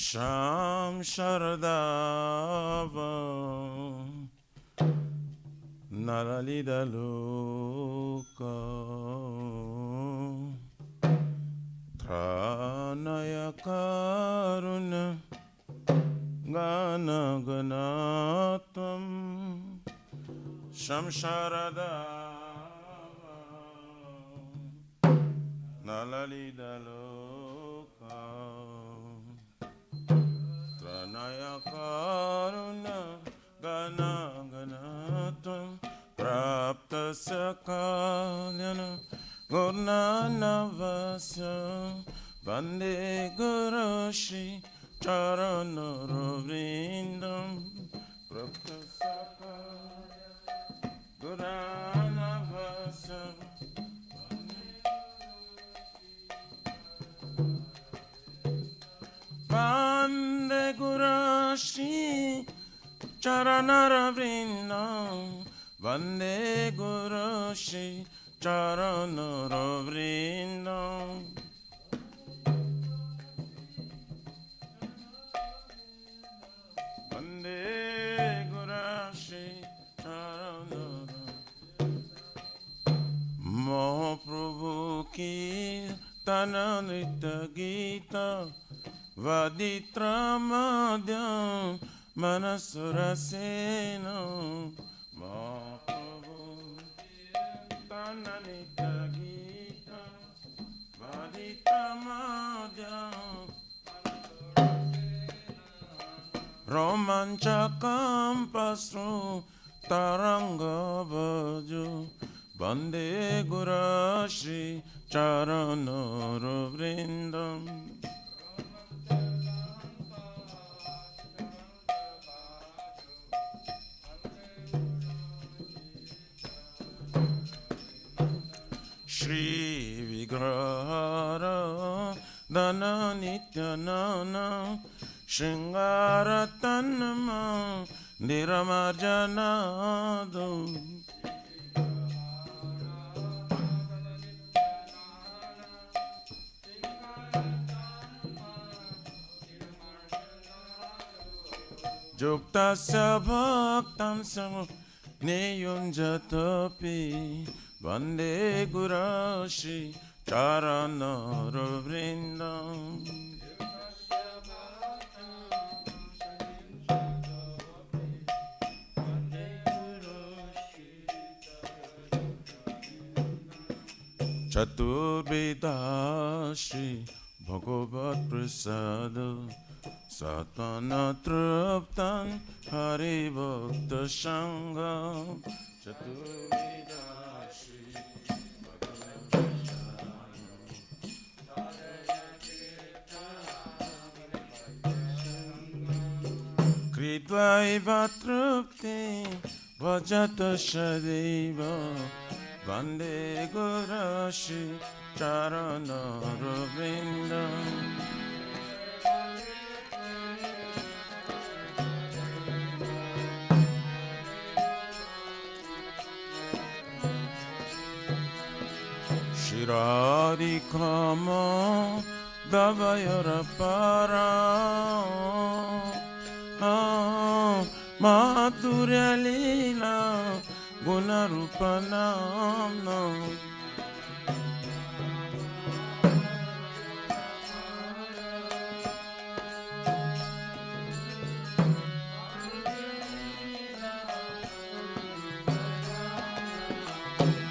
Sham Sharadava Nalalida Loka Tranaya Karuna Gana Ganatam Sham Sharadava Nalalida Loka Tranaya Karuna Gana Ganatam Prapta Sakalyana Gurnanavasya Vande Guru Shri Charanaravrindam Prapta Sakalyana Gurnanavasya Vande Guru Shri Charanaravrindam Vande Guru Shri Charanaravrindam Vande Guru Shri Charanaravrindam Mahaprabhu ki Tananita Gita Vaditramadhyam Manasarasena Mahaprabhu Tananita Gita Vaditramadhyam Romanchakam Pasru Taranga Bhaju Vande Guru Shri Charanaravrindam Shri Vigrahara Dana Nityanana Shringara Tanma Niramarjanado Juktasya Bhaktam Samo Niyunjatapi Vande Guru Shri Charanaravrindam Chaturveda Shri Bhagavat Prasada Satana Truptan Hari Bhakta Sangam Chaturveda Shri Kridvaiva Trupti Vajata Shadeva Vande Guru Shri Charanaravrindam Shirādikāma Davayara Para Madhurya Leela Gunarupanamna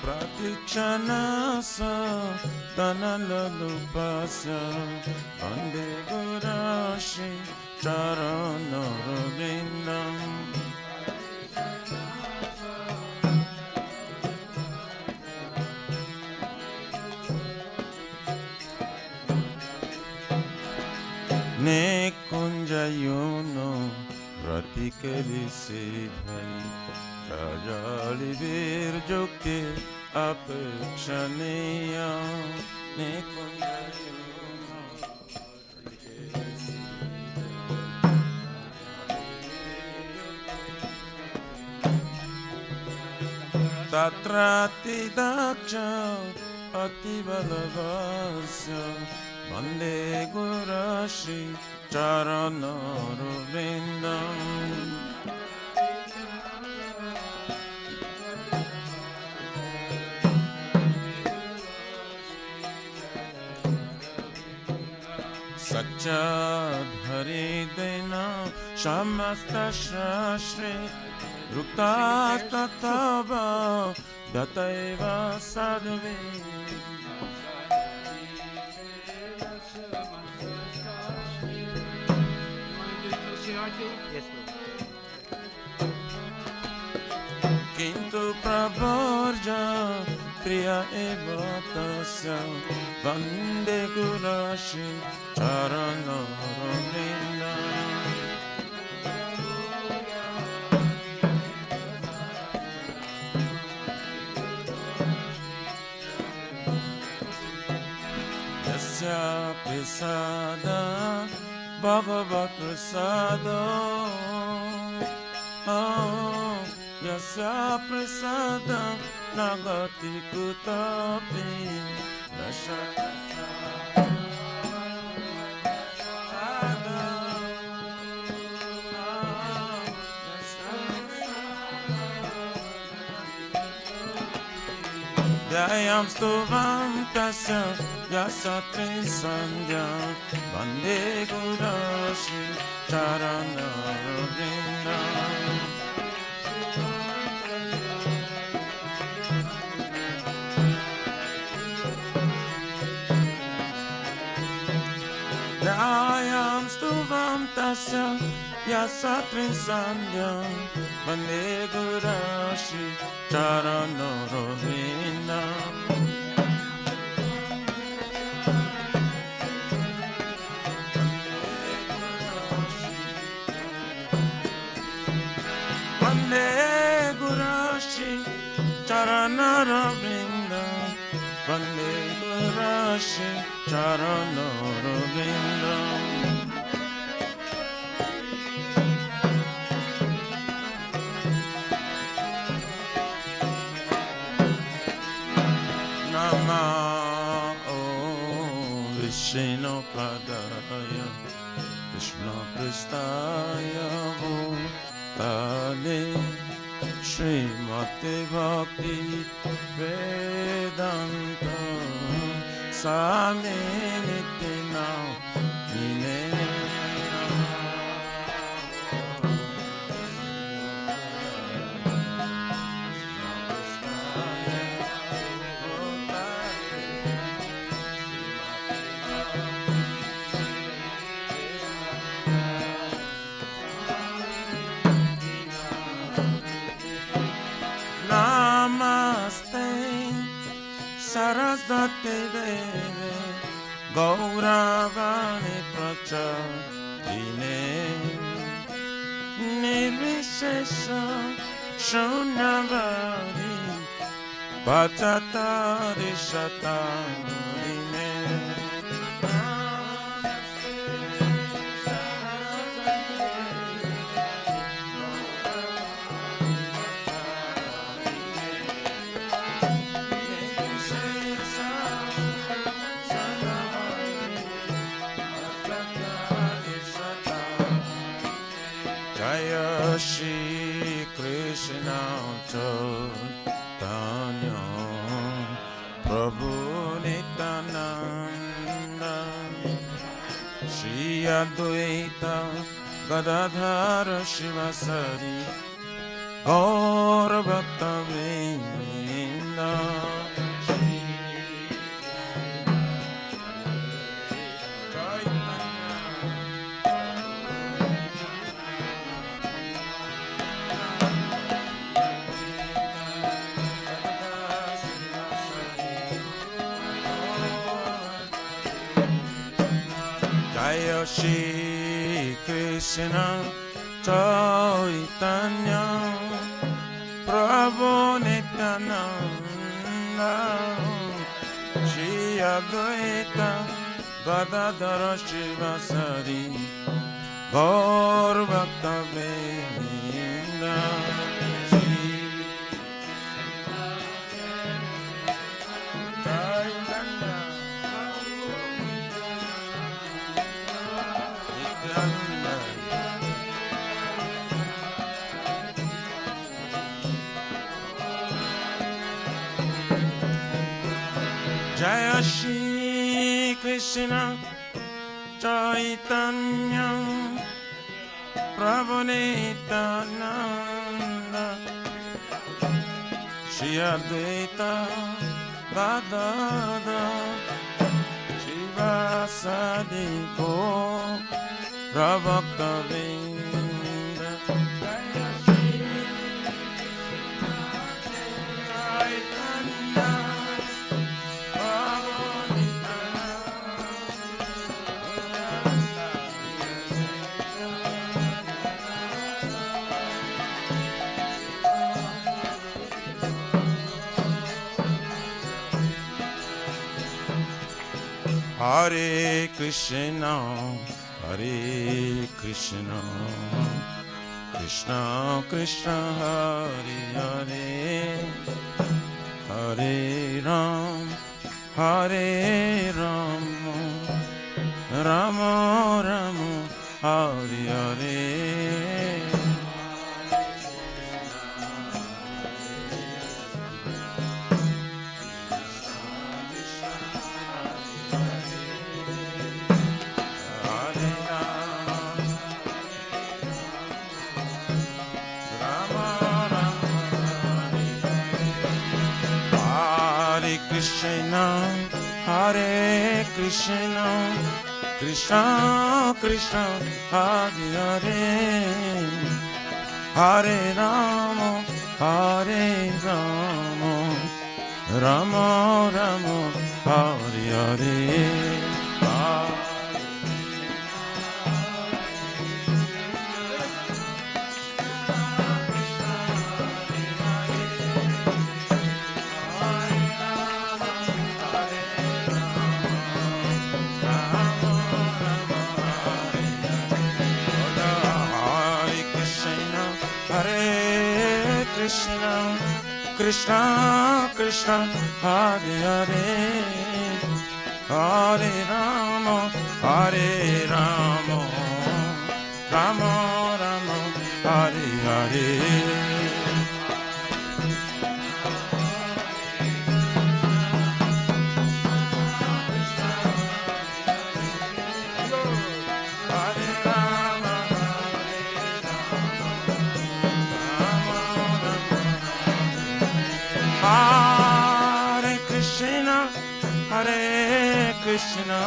Pratikshana Danalalupasa Vande Guru Shri Charanaravrindam Nekunjayono Ratikali Siddhai Rajali Virjukti Apekshaneya Nekunjayono Tatrati Daksha Ativalavasya Vande Guru Shri charanaro vrindam. Sacha dhari dena shamasta shashri rukta tatava dataiva sadve. Yes, ma'am. Kintu pravarja priya eva tasya vande gurashi charanaravinda. Yasya prasada bhagavat prasada. Yasya prasada nagati kutapi nashaka. Dayam stuvam tasya yasatri sandhya vande gurashi charanaravinda. Dayam stuvam tasya yasatri sandhya vande gurashi charanaravinda. Vande gurashi charanaravinda. Vande gurashi charanaravinda. Vishnu padaya Krishna pristaya bhutale Srimati bhakti vedanta Sami nitina nine. Namaste Sarasvati Deve Gauravani Prachadine Nirvishesha Shunavadi Pachatari Shatarine. Jaya Shri Krishna Chaitanya Prabhu Nityananda Shri Advaita Gadadhara Shivasari Gaura Bhakta Vrinda. Jaya Shri Krishna Chaitanya Prabhu Nityananda Shri Advaita Gadadhara Shivasari Gaur Bhakta Vrinda. Jaya Shri Krishna Chaitanya Prabhu Nityananda Shri Advaita Gadadhara Shivasadi Gaura Bhakta-vrinda Jaya Shri Chaitanya Prabhu Hare Krishna, Hare Krishna, Krishna Krishna, Hare Hare, Hare Ram, Hare Ram, Rama Rama, Hare Hare. Krishna, Hare Krishna, Krishna Krishna, Hare Hare, Hare Rama, Hare Rama, Rama Rama, Hare Hare. Krishna Krishna, Hare Hare, Hare Rama, Hare Rama, Rama Rama, Hare Hare. Hare Krishna, Hare Krishna,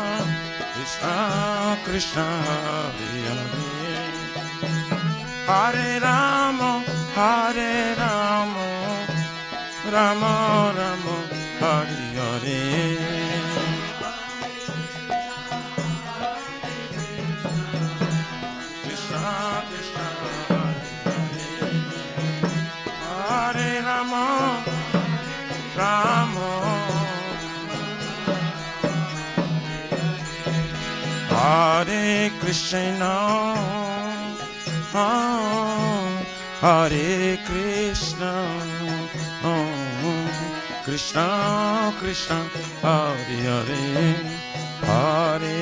Krishna Krishna, Hare Hare, Hare Rama, Hare Rama, Rama Rama, Hare Hare. Krishna Krishna, Hare Rama, Rama, Hare Krishna, Hare Krishna, Krishna Krishna, Hare Hare, Hare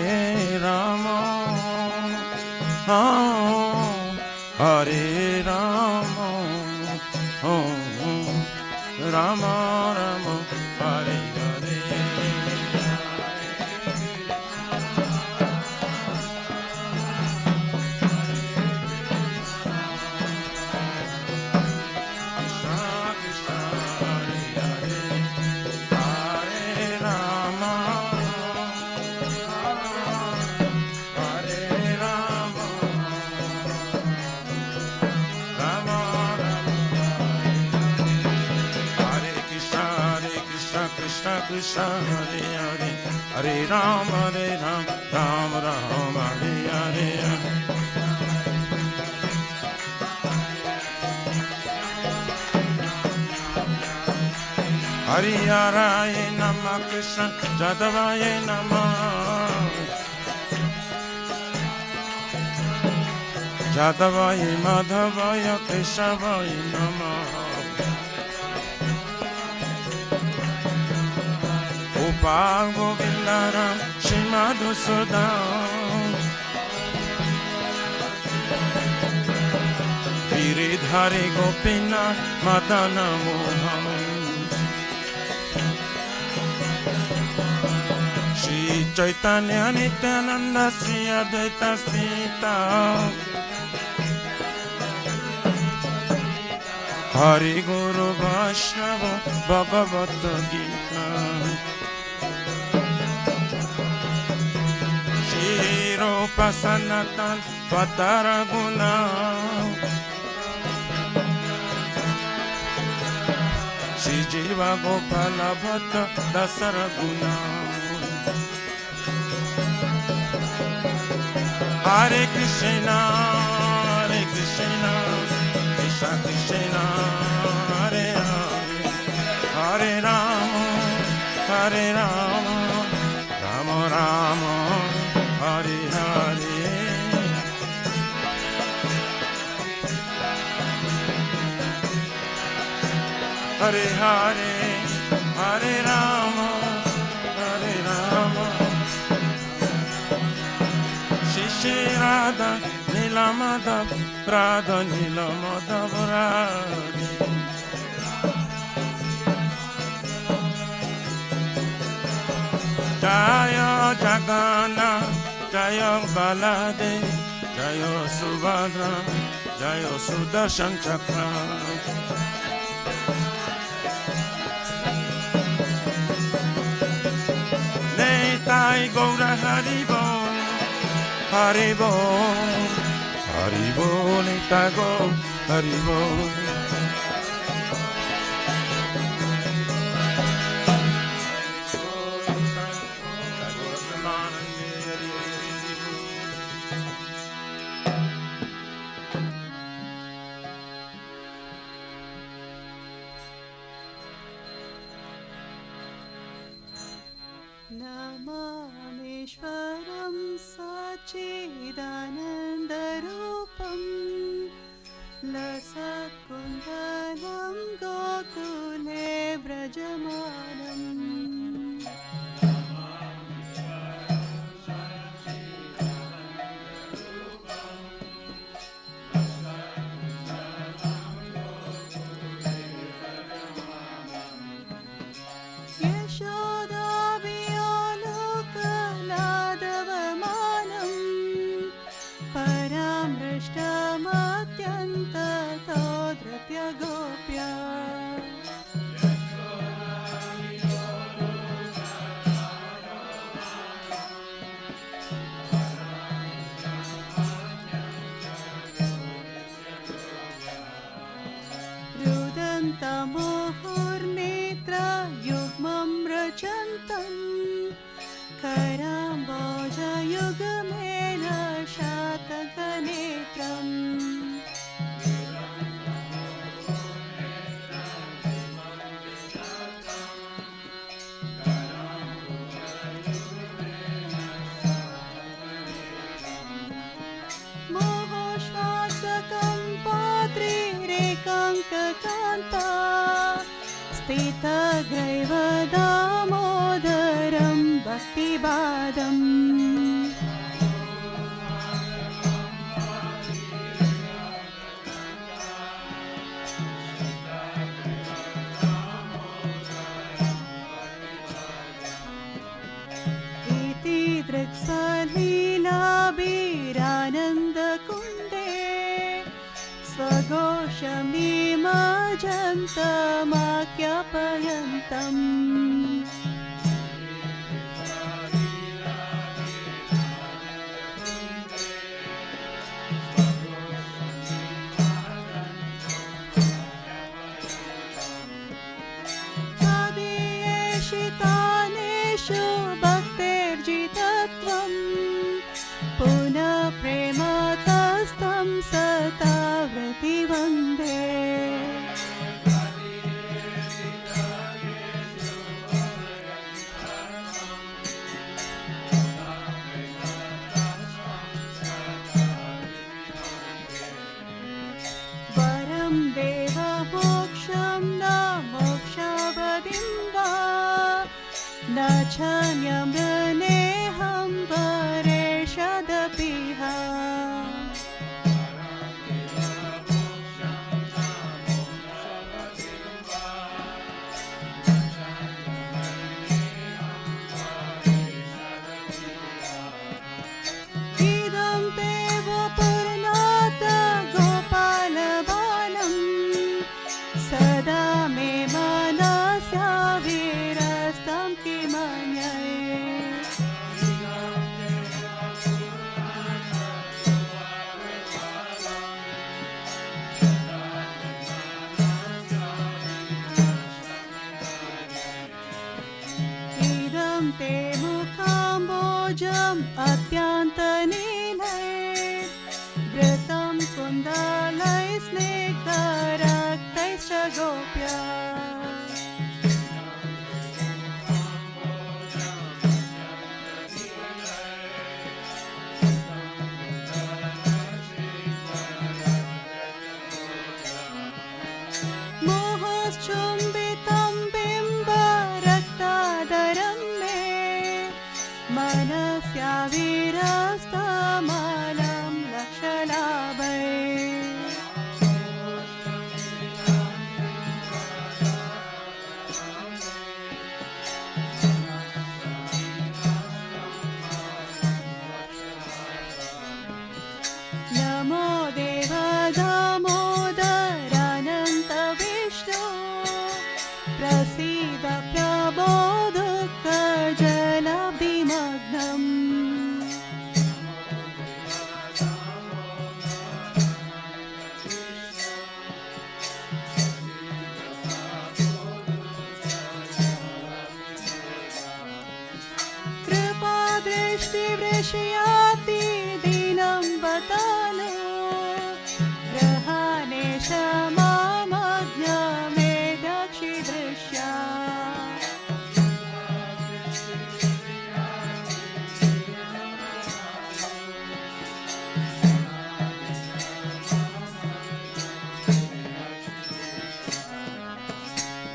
Rama, Hare Rama, Rama Rama, Hare Hare. Krishna Krishna, Hare Hare, Hare Rama, Hare Rama, Rama Rama. Krishna Krishna Hare Hare, Hare Ram, Ram Ram, Hare Hare. Hare Hare Namah, Krishna Jadavaye Namah, Jadavaye Madhavaya Keshavaya Namah. Gopal Govindaram Shri Madhusudan, Giridhari Gopinath Madana Mohan, Chaitanya Nityananda Sri Advaita Sita Hari Guru Vaishnava Bhagavata Gita Shri Rupa Sanatan Pataraguna Shri Jiva Gopala Bhatta Dasaraguna Hare Krishna, Krishna Krishna, Hare Hare, Hare Rama, Rama Rama, Hare Hare. Hare Hare, Hare Rama, Hare Rama. Shri Radha Nila Madhav Radha Nila Madhav Radha Jaya Jagana Jaya Balade Jaya Subhadra Jaya Sudarshan Chakra Netai Gaura Haribo Haribo, Haribo, Nitago, Haribo. Namameshwaram Sachidanandarupam Lasatkundalam Gokule Brajamanam Muhurnetra yugmam rachantam Karamboja yugamena shatakanetram Mohoshvasakam patri rekankakanta Stita Graiva Damodaram Bhaktibadam Iti Driksalila Birananda Kunde Swagosham Nimajantamakyapayantam Adiyeshitaneshu bhakterjitatvam Puna prematastam satavrati vande Varam deva moksham na mokshavadin va Na chanyam raneham vareshadapiha kimanyay. Idam te mukambojam atyantanilay, vratam kundalay snigdharaktais chagopya. Mohachumbitam bimba raktadaram me, manasya virastamalam lakshalabhay. Namo Deva Damodarananta Vishnu, Prasida Prabodhaka Jalabdimagnam. Kripa Drishti Vrishayati Dinam Vatano, Grahane Shamamagna Medakshi Drishya.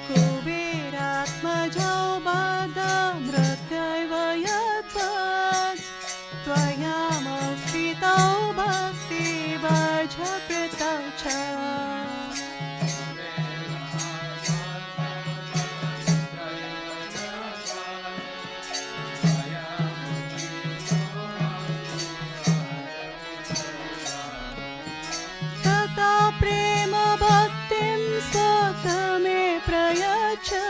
Kuberatmajau Badam Mrityaiva Yatvad, Tvaya Mokshitau Bhakti Bhajapritau Cha. Tata prema bhaktim satame prayacha,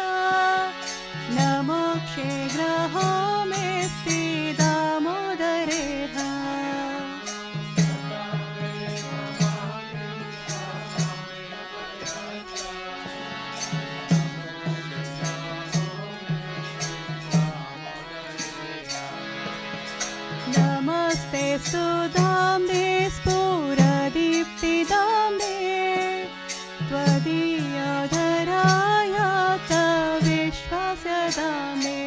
namo kshegraho mesti damodareha. Namaste Sudhamne Spuradiptidamne, Tvadiya Dharayata Vishwasyadame.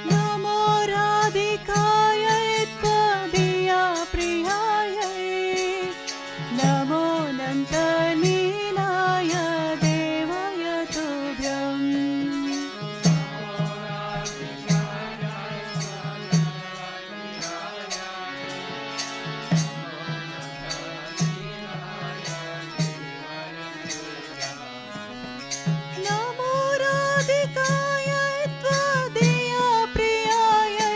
Namo Radhikaya Tvadiya Priyaya, Namo Nandanilaya Devaya Tubhyam. Namo Radhikaya Tvadiya Priyaya,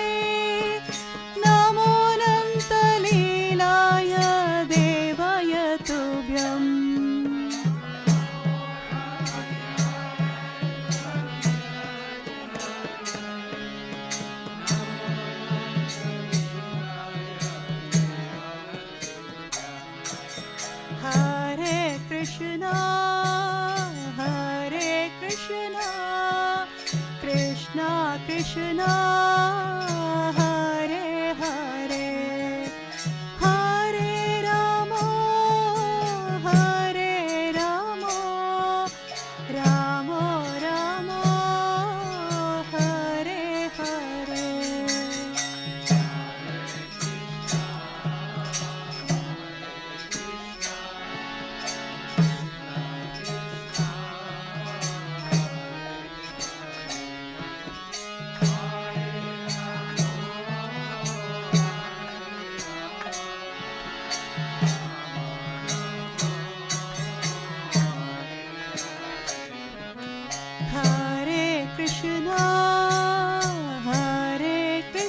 Namo Nandanilaya Devaya Tubhyam. Hare Krishna, Hare Krishna, Krishna Krishna, Hare Hare, Hare Rama, Hare Rama, Rama Rama, Hare Hare. Hare Krishna, Hare Krishna.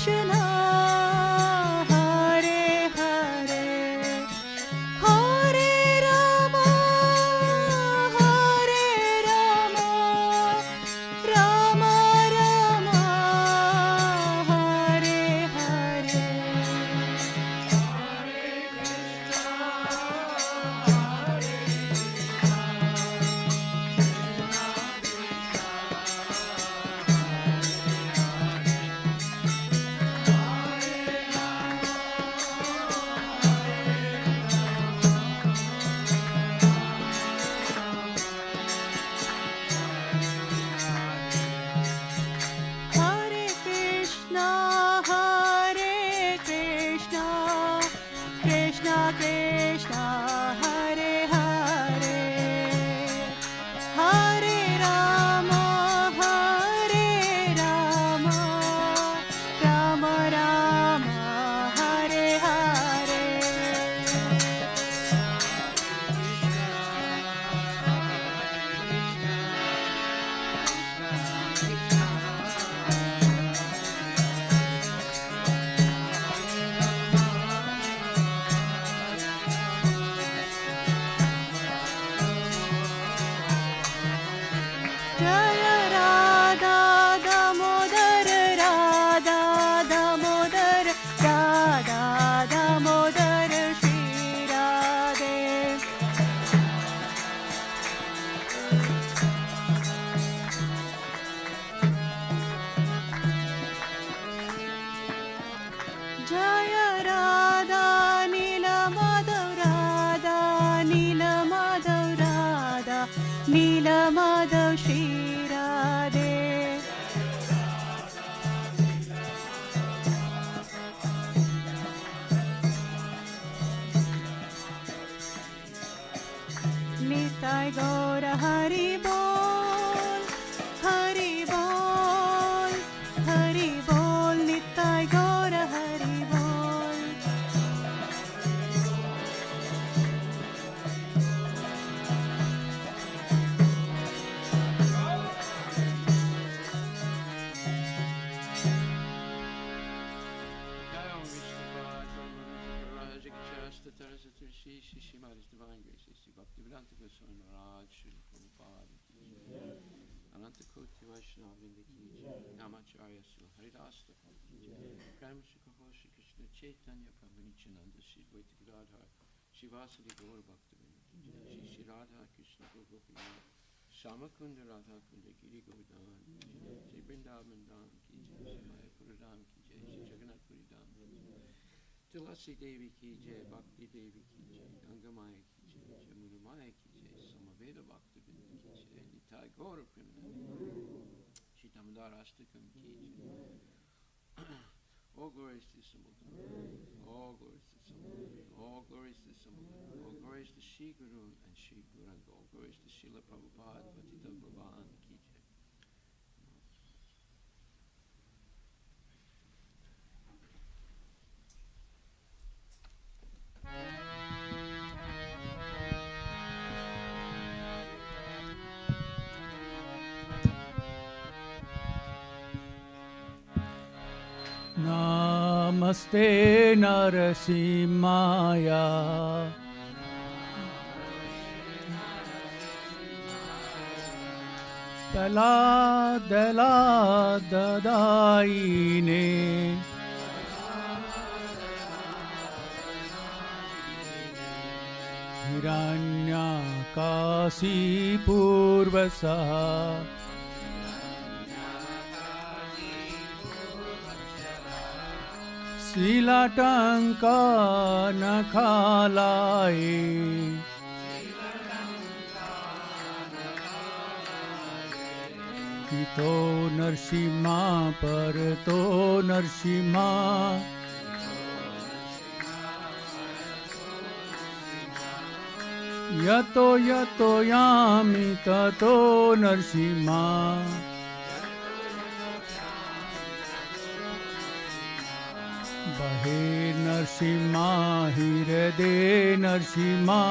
Krishna, Hare Hare, Hare Rama, Hare Rama, Rama Rama, Hare Hare. Hare Krishna, Krishna Krishna, Hare Hare, Hare Rama, Rama Rama, Hare Hare. Jaya Radha Damodar, Radha Damodar, Radha Damodar, Shri Radhe. Jaya Radha Nila Madhav, Radha Nila Madhav, Radha Nila Madhav, Shri Radhe. Nitai Gaura Hari Bol, Hari Bol, Hari Bol, Nitai Gaura Hari Bol. Jai Om Vishnu Pad, Raja Shasta Teresa Trishi, Shishimari's Divine Grace, Sri Bhaktivedanta Goswami Maharaj, Sri Prabhupada, Ananta Koti Vaishnava Vindiki, Namacharya Sri Haridas Thakur, Prime Sri Kaho Sri Krishna Chaitanya Prabhu Nityananda, Sri Dvaita Gadadhar, Sri Vasudeva Gaur Bhaktivinoda, Sri Radha Krishna Gopinath, Shamakunda Radha Kunda Giri Govardhan, Sri Vrindavan Dham Ki Jai, Sri Mayapur Dham Ki Jai, Sri Jagannath Puri Dham Ki Jai, Tulasi Devi Ki Jai, Bhakti Devi Ki Jai, Ganga Maya Ki Jai, Jamuna Maya Ki Jai, Samaveda Bhaktivinoda Ki Jai, Nitai Gaura Premanand, Sri Damodar Ashtakam Ki Jai. All glories to Samudra, all glories to Samudra, all glories to Samudra, all glories to Shri Guru and Shri Guranga, all glories to Srila Prabhupada, Patita Bhavan Ki Jai. Namaste Narasimhaya Dala Dala Dadaine Hiranyakasi Purvasa Silatanka Nakhalai Kito Narsimha Parato Narsimha Yato Yato Yami Tato Narsimha Bahe Narsimha Hirade Narsimha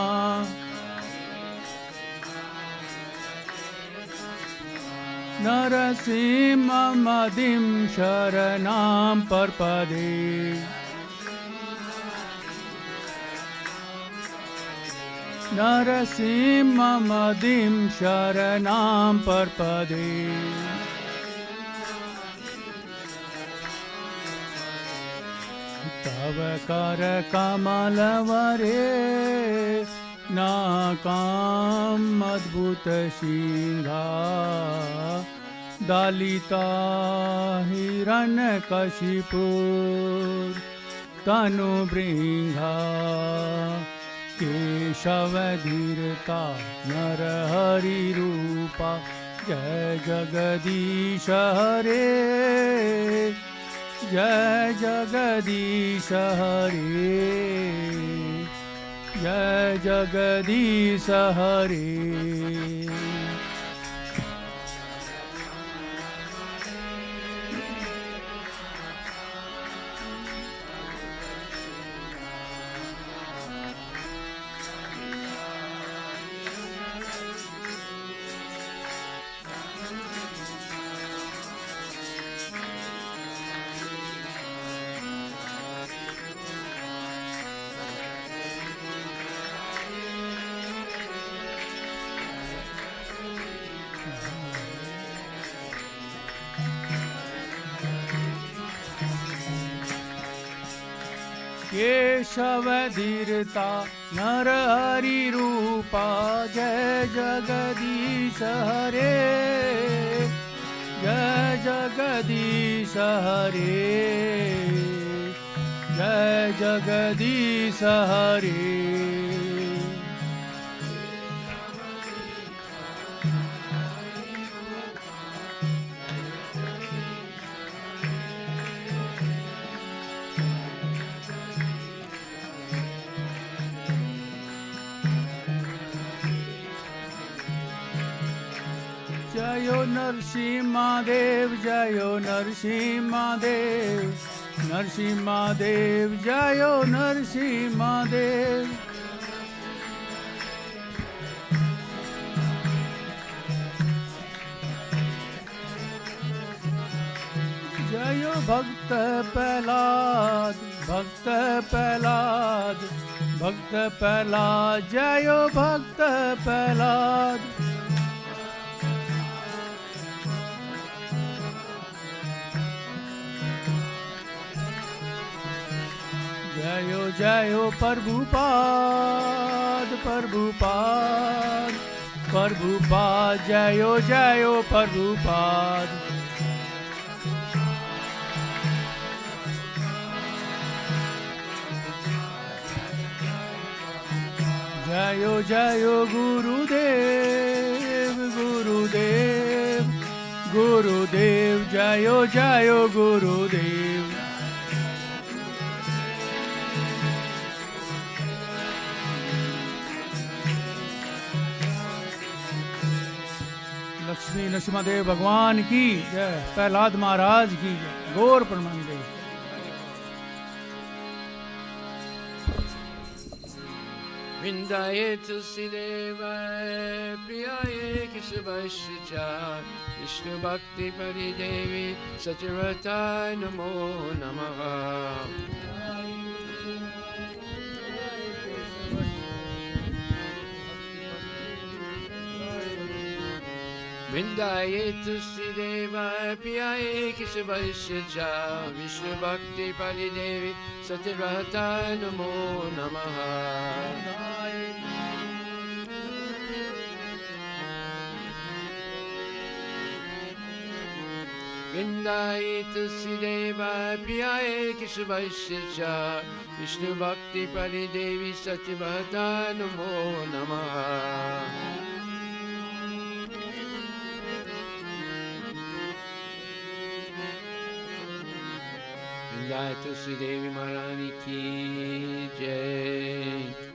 नरसिंहमदिं शरणं प्रपदे नरसिंहमदिं शरणं प्रपदे तव कर कमलवरे नाकाम् अद्भुत सिंहा दलिता हिरण्यकशिपुर तनु बृंगा केशवधीरता नरहरि रूपा जय जगदीश हरे जय जगदीश हरे जय जगदीश हरे केशवधीरता नरहरि रूपा जय जगदीश हरे जय जगदीश हरे जय जगदीश हरे जयो नरसिंहदेव जयो नरसिंहदेव नरसिंहदेव जयो नरसिंहदेव जयो भक्त प्रहलाद भक्त प्रहलाद भक्त प्रहलाद जयो भक्त प्रहलाद जयो जयो प्रभुपाद प्रभुपाद प्रभुपाद जयो जयो प्रभुपाद जयो जयो गुरुदेव गुरुदेव गुरुदेव जयो जयो गुरुदेव लक्ष्मी नरसिंहदेव भगवान की जय प्रहलाद महाराज की जय गौर प्रमानदेव Vrindaye Tulsidevaye Priyaye Kesavasya Vishnu Bhakti Paridevi Satyavaratai Namo Namaha Vrindaye Tulsidevaye Priyaye Kesavasya Vishnu Bhakti Paridevi Satyavaratai Namo Namaha Vrindaye Tulsidevaye Priyaye Kesavasya Vishnu Bhakti Paridevi Satyavaratai Namo Namaha Vrindaye Tulsidevi Maharani ki jai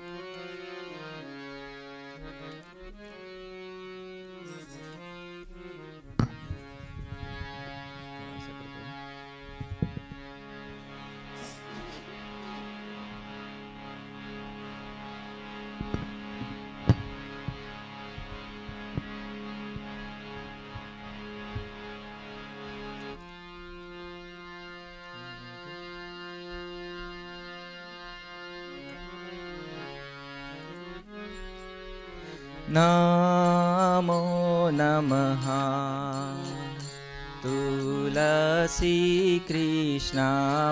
नमो नमः तुलसी कृष्ण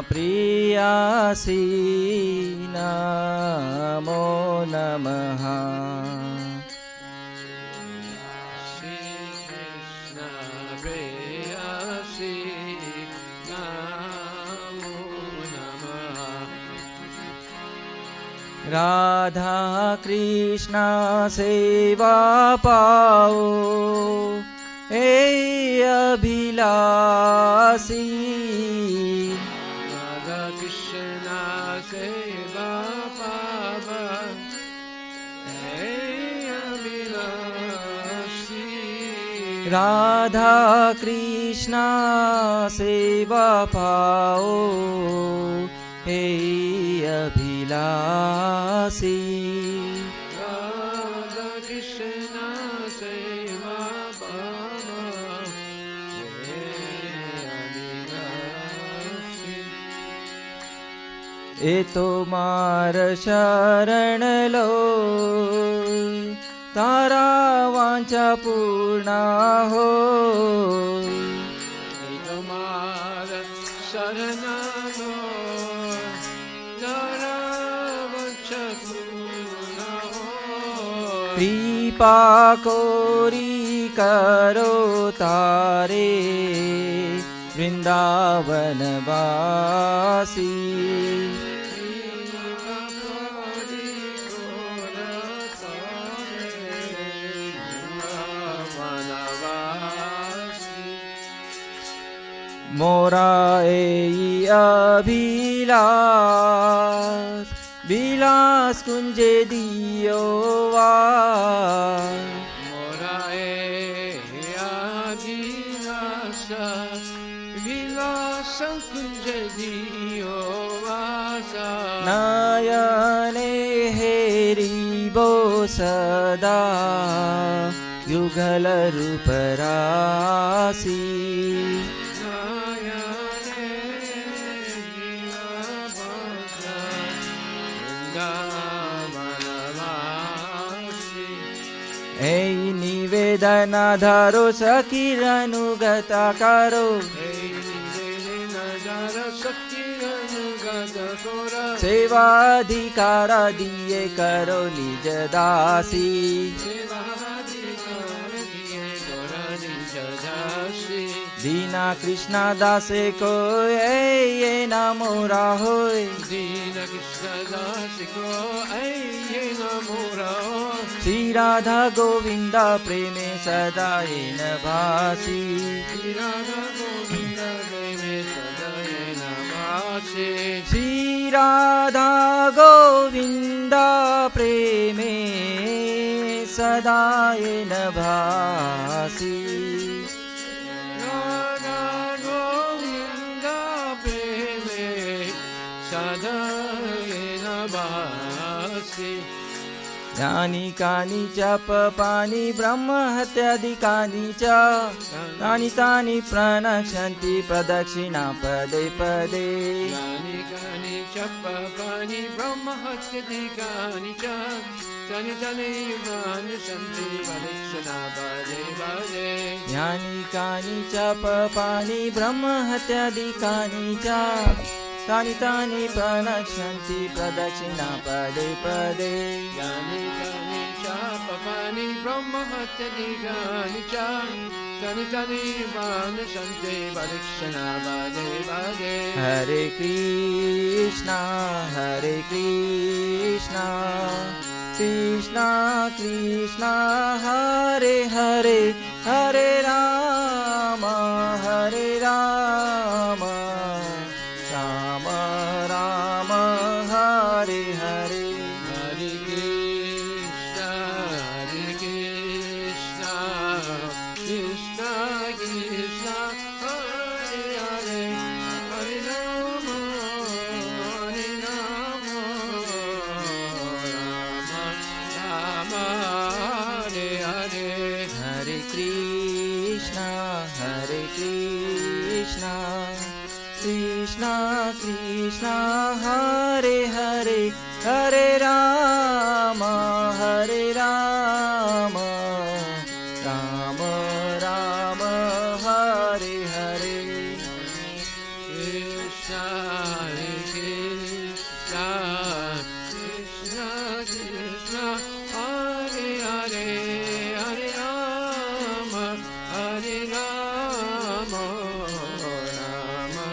प्रियासी नमो नमः राधा कृष्ण सेवा पाओ हे अभिलाषी राधा कृष्ण सेवा पावा हे अभिलाषी राधा कृष्ण सेवा पाओ हे अभिलाषी राधा कृष्ण सेवा पावा हे अभिलाषी ए तो मार शरण लो तारा वांछा पूर्ण हो तुम्हार शरण लो तारा वांछा पूर्ण हो कृपा कोरी करो तारे वृंदावन वासी मोरा ए अभिलाष विलास कुंजे दियो मोराए अभिलाष विलास कुंज दियो वासा नयने हेरिबो सदा युगल रूप राशि ऐ निवेदन धरो सखीर अनुगत करो सेवाधिकार दिए करो निज दासी दीना कृष्णा दासे को ये ना मोरा होय दीन कृष्ण दास को ऐ मोरा श्री राधा गोविंदा प्रेमे सदा न भासी श्री राधा गोविंद प्रेमे सदा न भासी श्री राधा गोविंदा प्रेमे सदा न भासी राधा गोविंद प्रेमे सदा न भासी यानी कानी च पानी ब्रह्म हत्यादिकानि च तानि तानि प्रणश्यन्ति प्रदक्षिणा पदे पदे यानि कानि च पापानि ब्रह्म हत्यादिकानि च तानि तानि प्रणश्यन्ति प्रदक्षिणा पदे पदे यानि कानि च पापानि ब्रह्म हत्यादिकानि च तानि तानि प्रणश्यन्ति प्रदक्षिणा पदे पदे यानि कानि च पापानि ब्रह्म हत्यादिकानि च तानि तानि प्रणश्यन्ति प्रदक्षिणा पदे पदे हरे Krishna Krishna Krishna Hare Hare Hare Ram Ram Ram Hare Hare Hare Krishna, Krishna Krishna, Hare Hare, Hare Rama, Rama Rama, Hare Hare. Hare Krishna Krishna Krishna Hare Hare Hare Ram Krishna, Hare Hare, Hare Rama, Hare Rama, Rama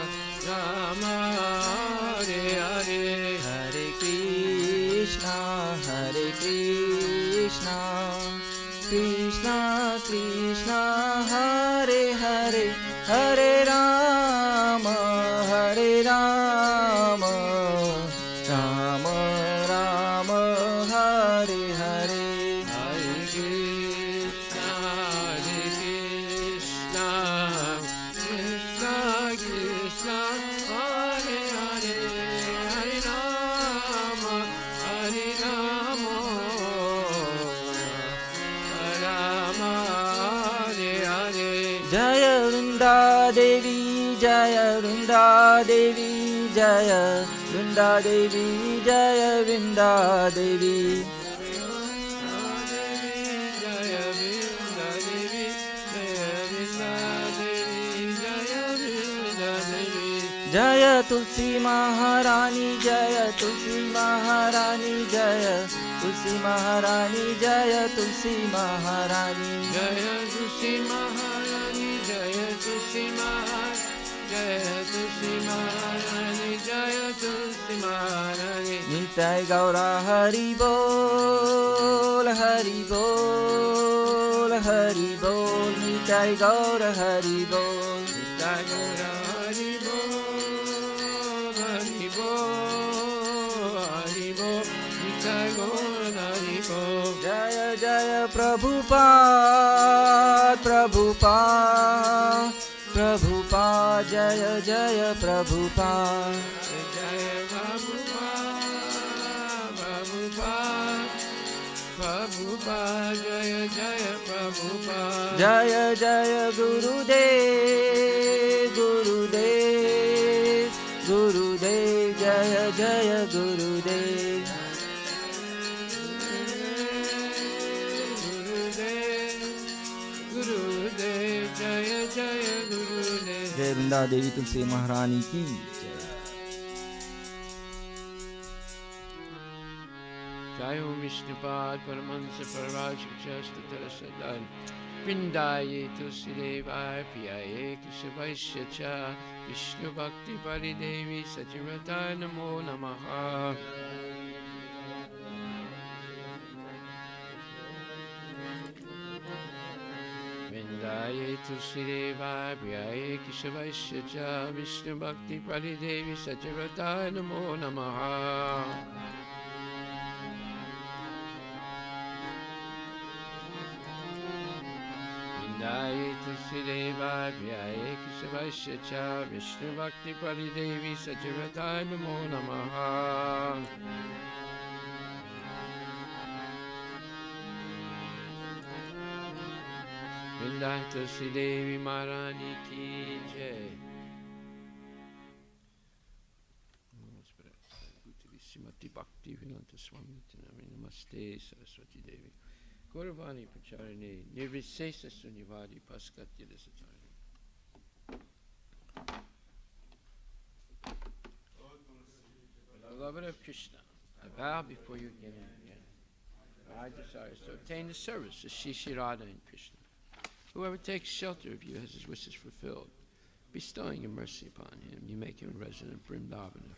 Rama, Hare Hare. Hare Krishna, Krishna Krishna, Hare Hare, Hare Rama, Rama Rama, Hare Hare. Hare Krishna, Krishna Krishna, Hare Hare, Hare Rama, Rama Hare Hare. Jaya Vrinda Devi, Jaya Vrinda Devi, Jaya Vrinda Devi, Jaya Vrinda Devi. Jaya Tulsi Maharani, Jaya Tulsi Maharani, Jaya Tulsi Maharani, Jaya Tulsi Maharani. Jaya Tulsi Maharani, Jaya Tulsi Maharani, Jaya Tulsi Maharani, Jaya Tulsi Maharani. Nitai Gaura Hari Bol, Hari Bol, Hari Bol, Nitai Gaura Hari Bol. Nitai Gaura Hari Bol, Hari Bol, Hari Bol, Nitai Gaura Hari Bol. Jaya Jaya Prabhupada, Prabhupada, Prabhupada, Jaya Jaya Prabhupada. Jaya Prabhupada, Prabhupada, Jaya Jaya Prabhupada. Jaya Jaya Gurudev, Gurudev, Gurudev, Jaya Jaya Gurudev. Gurudev, Jaya Jaya Gurudev. Jai Vrinda Devi Tulsi Maharani ki jai. Jai Om Vishnupad Paramahansa Parvajikshasta Tarasadan Vrindaye Tulsi Devaya Piyaye Kesavaisya Cha Vishnu Bhakti Paridevi Sachivrata Namo Namaha. Vrindaye Tulsi Devaya Piyaye Kesavaisya Cha Vishnu Bhakti Paridevi Sachivrata Namo Namaha. Vrindaye Tulsi Devaya Piyaye Kesavaisya Cha Vishnu Bhakti Paridevi Sachivrata Namo Namaha. Vrindaye Tulsi Devi Maharani ki jai. Srimati Bhakti Vinanta Swami Namaste Saraswati Devi Gauravani Pacharane Nirvisesa Sunyavadi Paskatya Desatani. Beloved of Krishna, I bow before you again and again. My desire is to obtain the service of Shri Radha and Krishna. Whoever takes shelter of you has his wishes fulfilled. Bestowing your mercy upon him, you make him a resident of Vrindavana.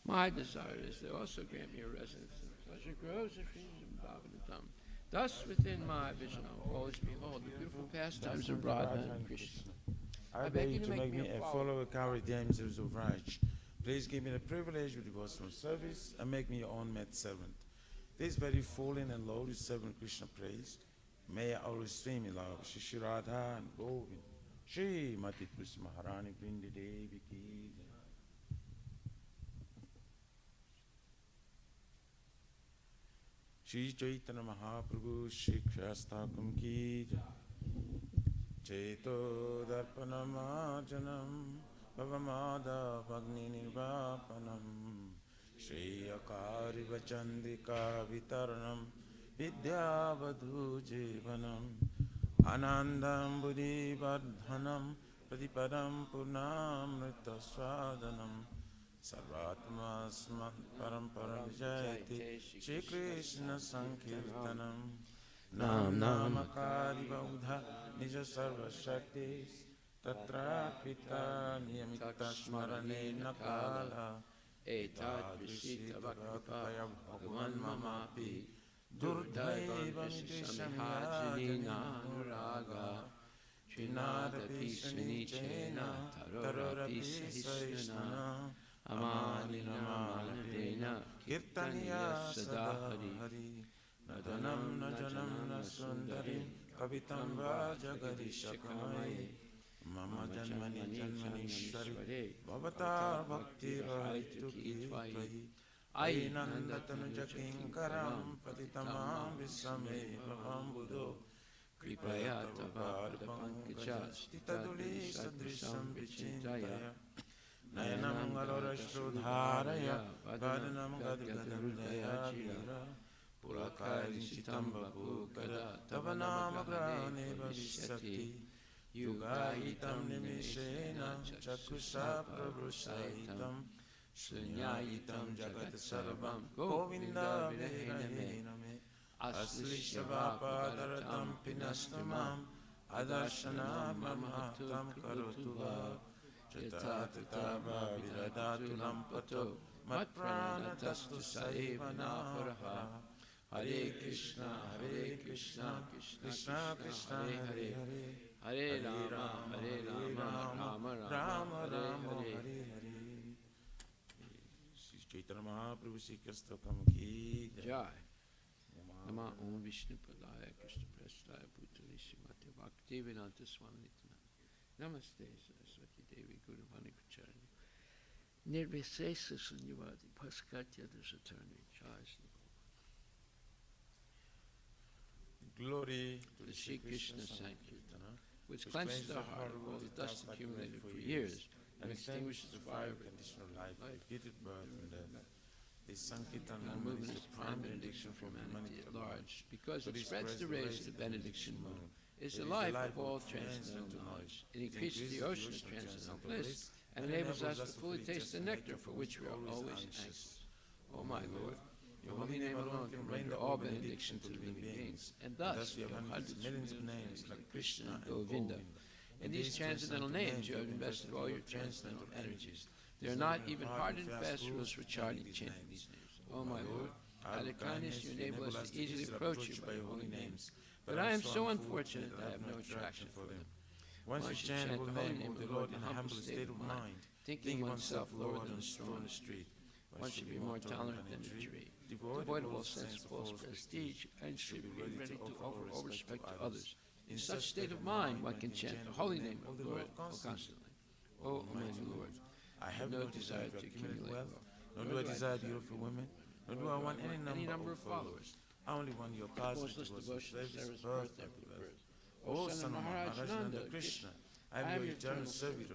My desire is to also grant me a residence in the pleasure groves of Vrindavanatam. Thus, within my vision, I will always behold the beautiful pastimes of Radha and Krishna. I beg you to make me a follower, coward, damsels of Raj. Please give me the privilege with devotional service and make me your own met servant. This very fallen and lowly servant Krishna praise. May I always stream in love Shri Radha and Govind. Shri Mati Krishna Maharani Vrindi Devi ki. Shri Chaitanya Mahaprabhu Shri Kshastakam ki. Cheto Darpanamajanam Bhavamada Bhagni Nirvapanam Shri Akari Vachandika Vitaranam Vidyavadhu Jivanam Anandam Buddhi Vardhanam Pratipadam Purnamrita Swadanam Sarvatma Smat Paramparam Jayate Shri Krishna Sankirtanam Nam Namakari Baudha Nija Sarva Shakti Tatra Pita Niyamita Smarane Nakala Etad Vishita Bhaktipa Bhagavan Mamapi Durdaiva Samihajinina Nuraga Trinadapi Sanichena Tarorapi Sahishnana Amanina Manadena Kirtaniya Sadahari Nadanam Najanam Nasundari Kavitam Vajagadishakamai Mama Janmani Janmanishwari Bhavata Bhakti Raituki Tvai Ainandatanu Jakinkaram Patitamam Visame Bhavam Buddho Kripaya Tavad Pankajas Titaduli Sadrisam Vichintaya Nayanam Galorashrudharaya Vadanam Gadgadamudaya Jira Purakari Chitamba Bhukada Tavanamagrane Bhavishyati Yugayitam Nimishena Chakusha Prabhusaitam Sunyayitam Jagat Sarvam Govinda Virename Aslishavapadaradam Pinastamam Adarshana Mamatam Karotuva Chatatava Viradatu Lampato Matpranatastu Saivana Paraha Hare Krishna Krishna Krishna Hare Hare Hare Rama Rama Rama Hare Hare. Sri Chaitanya Mahaprabhu Sri Krishna Kam Ki Jai. Nama Om Vishnu Padaya Krishna Prestaya Bhutali Srimati Bhaktivedanta Swami Nityananda. Namaste Saraswati Devi Guru Vani Pracharya. Nirvisesa Sunyavadi Paskatya Dasatarni Jai Sri Glory to the Sri Krishna Sankirtana, which cleanses the heart of all the dust accumulated for years and extinguishes the fire of conditional life, repeated birth and death. The Sankirtan movement is the prime benediction for humanity at large, because it spreads the rays of the benediction moon. It is the life of all transcendental knowledge. It increases the ocean of transcendental bliss and enables us to fully taste the nectar for which we are always anxious. O my Lord, your holy name alone can render all benediction to the living beings, and thus we have hundreds of millions of names like Krishna and Govinda. In these transcendental names you have invested all your transcendental energies. There are not even hard and fast rules for charting chanting these names. O my Lord, out of kindness you enable us to easily approach you by your holy names, but I am so unfortunate that I have no attraction for them. One should chant the holy name of the Lord in a humble state of mind, thinking oneself lower than a straw on the street. One should be more tolerant than a tree, devoid of all sense of false prestige, and should be ready to offer all respect to others. In such state of mind, one can chant the holy name of the Lord constantly. O Almighty Lord, I have no desire to accumulate wealth, nor do I desire beautiful women, nor do I want any number of followers. I only want your cosmic devotion, service, birth, after birth. O Son of Maharaj Nanda, Krishna, I am your eternal servitor.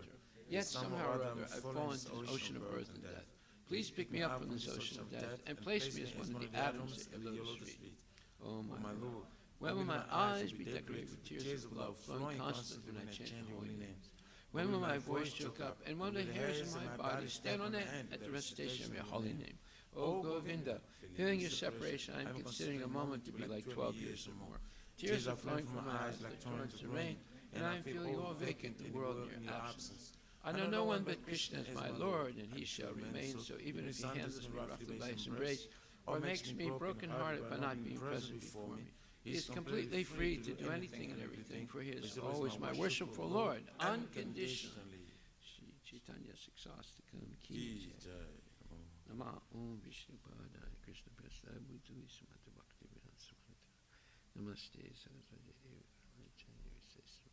Yet somehow or other I've fallen into the ocean of birth and death. Please pick me up from this ocean of death and place me as one of the atoms of the yellow street. O my Lord, when will my eyes be decorated with tears of love flowing constantly when I chant your holy names? When will my voice choke up, and when will the hairs of my body stand on end at the recitation of your holy name? O Govinda, feeling your separation, I am considering a moment to be like 12 years or more. Tears are flowing from my eyes like torrents of rain, and I am feeling all vacant, the world in your absence. I know no one but Krishna is my Lord, and he shall remain so even if he handles me roughly by his embrace, or makes me broken-hearted by not being present before me. He is completely free to do anything and everything, for he is always my worshipful Lord, unconditionally. Shri Chaitanya Siksastakam Ki Jai. Nama Om Vishnu Padaya Krishna Prasthaya Bhutali Srimati Bhaktivedanta Swami. Namaste Saraswati Devi Guru Chaitanya Visesa.